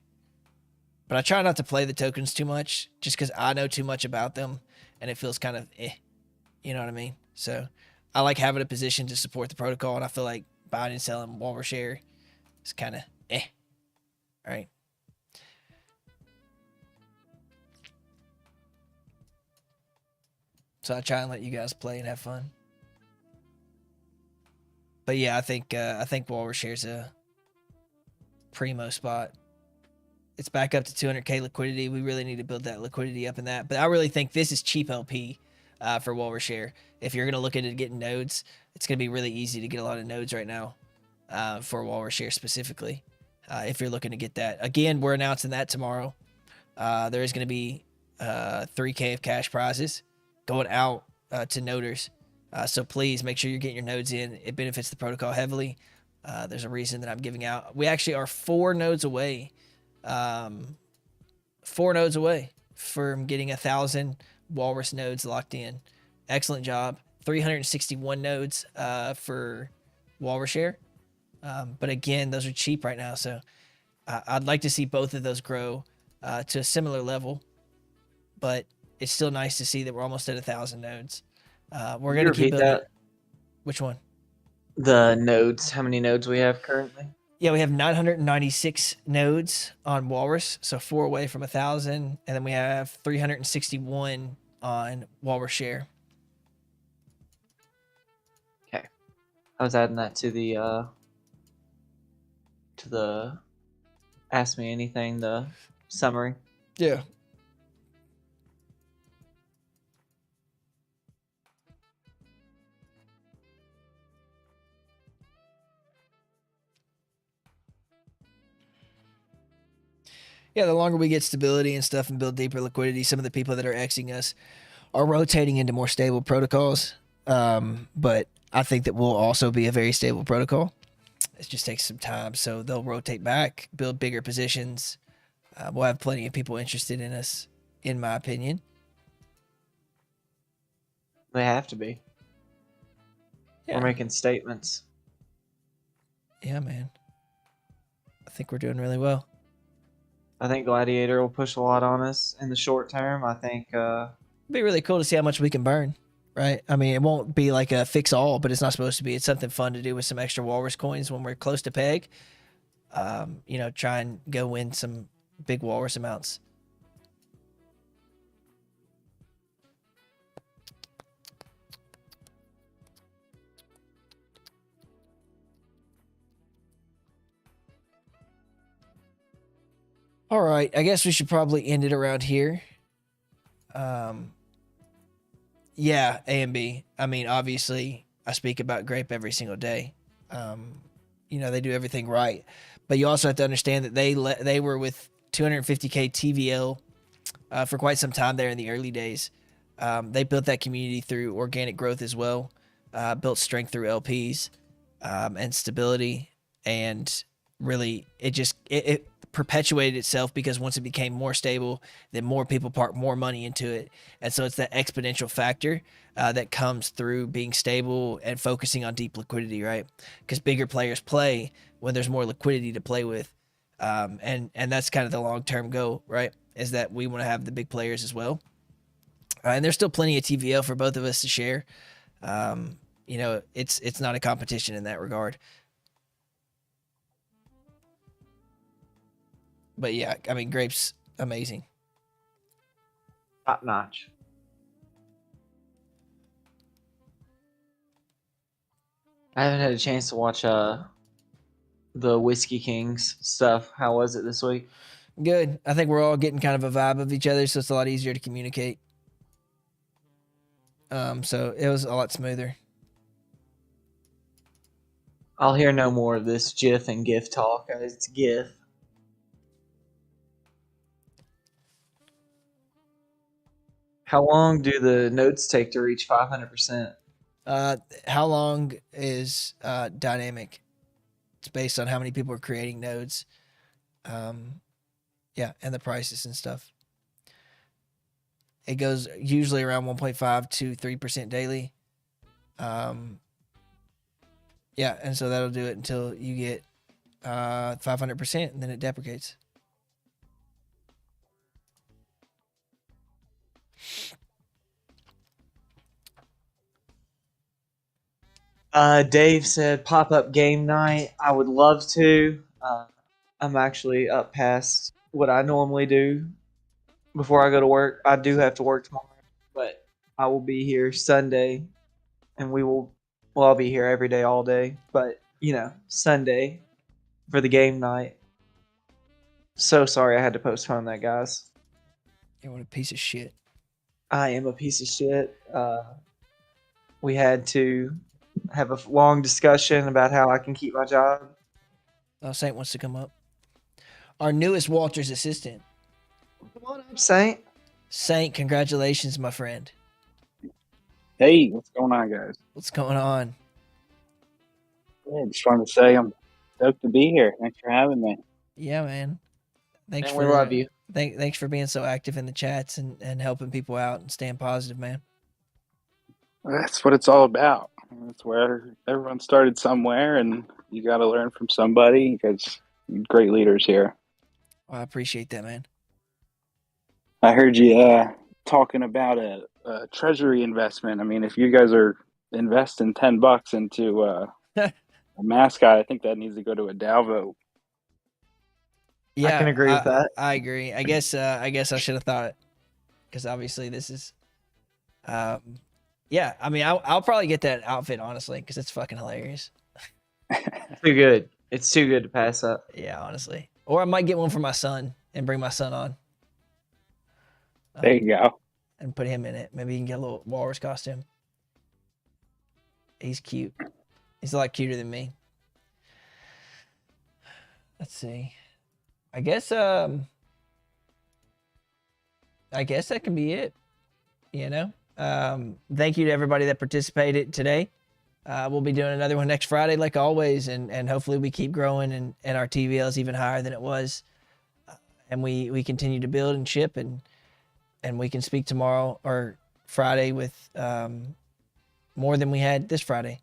But I try not to play the tokens too much just because I know too much about them and it feels kind of eh. You know what I mean? So I like having a position to support the protocol, and I feel like buying and selling Walrus Share is kind of eh. All right. So I try and let you guys play and have fun. But yeah, I think Walrus Share's a primo spot. It's back up to 200k liquidity. We really need to build that liquidity up in that. But I really think this is cheap LP for Walrus Share. If you're gonna look at it getting nodes, it's gonna be really easy to get a lot of nodes right now for Walrus Share specifically. If you're looking to get that, again, we're announcing that tomorrow. There is gonna be 3k of cash prizes going out to noders. So please make sure you're getting your nodes in. It benefits the protocol heavily. There's a reason that I'm giving out. We actually are 4 nodes away. 4 nodes away from getting 1,000 Walrus nodes locked in. Excellent job. 361 nodes for Walrus Share. But again, those are cheap right now. So I'd like to see both of those grow to a similar level. But it's still nice to see that we're almost at 1,000 nodes. We're going to keep building. That? Which one? The nodes. How many nodes we have currently? Yeah, we have 996 nodes on Walrus, so 4 away from 1,000, and then we have 361 on Walrus Share. Okay, I was adding that to the Ask Me Anything, the summary. Yeah. Yeah, the longer we get stability and stuff and build deeper liquidity, some of the people that are Xing us are rotating into more stable protocols. But I think that we'll also be a very stable protocol. It just takes some time. So they'll rotate back, build bigger positions. We'll have plenty of people interested in us, in my opinion. They have to be. Yeah. We're making statements. Yeah, man. I think we're doing really well. I think Gladiator will push a lot on us in the short term. I think It'd be really cool to see how much we can burn, right? I mean, it won't be like a fix all, but it's not supposed to be. It's something fun to do with some extra Walrus coins when we're close to peg. You know, try and go win some big Walrus amounts. All right, I guess we should probably end it around here. Yeah, A and B. I mean, obviously, I speak about Grape every single day. You know, they do everything right, but you also have to understand that they were with 250k TVL for quite some time there in the early days. They built that community through organic growth as well, built strength through LPs and stability, and really it perpetuated itself because once it became more stable, then more people park more money into it. And so it's that exponential factor that comes through being stable and focusing on deep liquidity, right? Because bigger players play when there's more liquidity to play with. And that's kind of the long-term goal, right? Is that we want to have the big players as well. And there's still plenty of TVL for both of us to share. You know, it's not a competition in that regard. But yeah, I mean, Grape's amazing. top notch. I haven't had a chance to watch the Whiskey Kings stuff. How was it this week? Good. I think we're all getting kind of a vibe of each other, so it's a lot easier to communicate. So it was a lot smoother. I'll hear no more of this GIF and GIF talk. It's GIF. How long do the nodes take to reach 500%? How long is dynamic? It's based on how many people are creating nodes. Yeah, and the prices and stuff. It goes usually around 1.5 to 3% daily. Yeah, and so that'll do it until you get 500%, and then it deprecates. Dave said pop-up game night. I would love to. I'm actually up past what I normally do before I go to work. I do have to work tomorrow, but I will be here Sunday, and well, I'll be here every day, all day. But, Sunday for the game night. So sorry I had to postpone that, guys. Yeah, what a piece of shit. I am a piece of shit. We had to have a long discussion about how I can keep my job. Saint wants to come up. Our newest Walter's assistant. Come on up, Saint. Saint, congratulations, my friend. Hey, what's going on, guys? What's going on? Yeah, just wanted to say I'm stoked to be here. Thanks for having me. Yeah, man. Thanks And for we love you. Thanks for being so active in the chats and helping people out and staying positive, man. That's what it's all about. That's where everyone started somewhere, and you got to learn from somebody because you're great leaders here. Well, I appreciate that, man. I heard you talking about a treasury investment. I mean, if you guys are investing $10 into a mascot, I think that needs to go to a DAO vote. Yeah, I can agree with that. I agree. I guess I should have thought it, because obviously this is, yeah. I mean, I'll probably get that outfit, honestly, because it's fucking hilarious. Too good. It's too good to pass up. Yeah, honestly. Or I might get one for my son and bring my son on. There you go. And put him in it. Maybe he can get a little walrus costume. He's cute. He's a lot cuter than me. Let's see. I guess that can be it. Thank you to everybody that participated today. We'll be doing another one next Friday, like always, and hopefully we keep growing and our TVL is even higher than it was, and we continue to build and ship, and we can speak tomorrow or Friday with more than we had this Friday.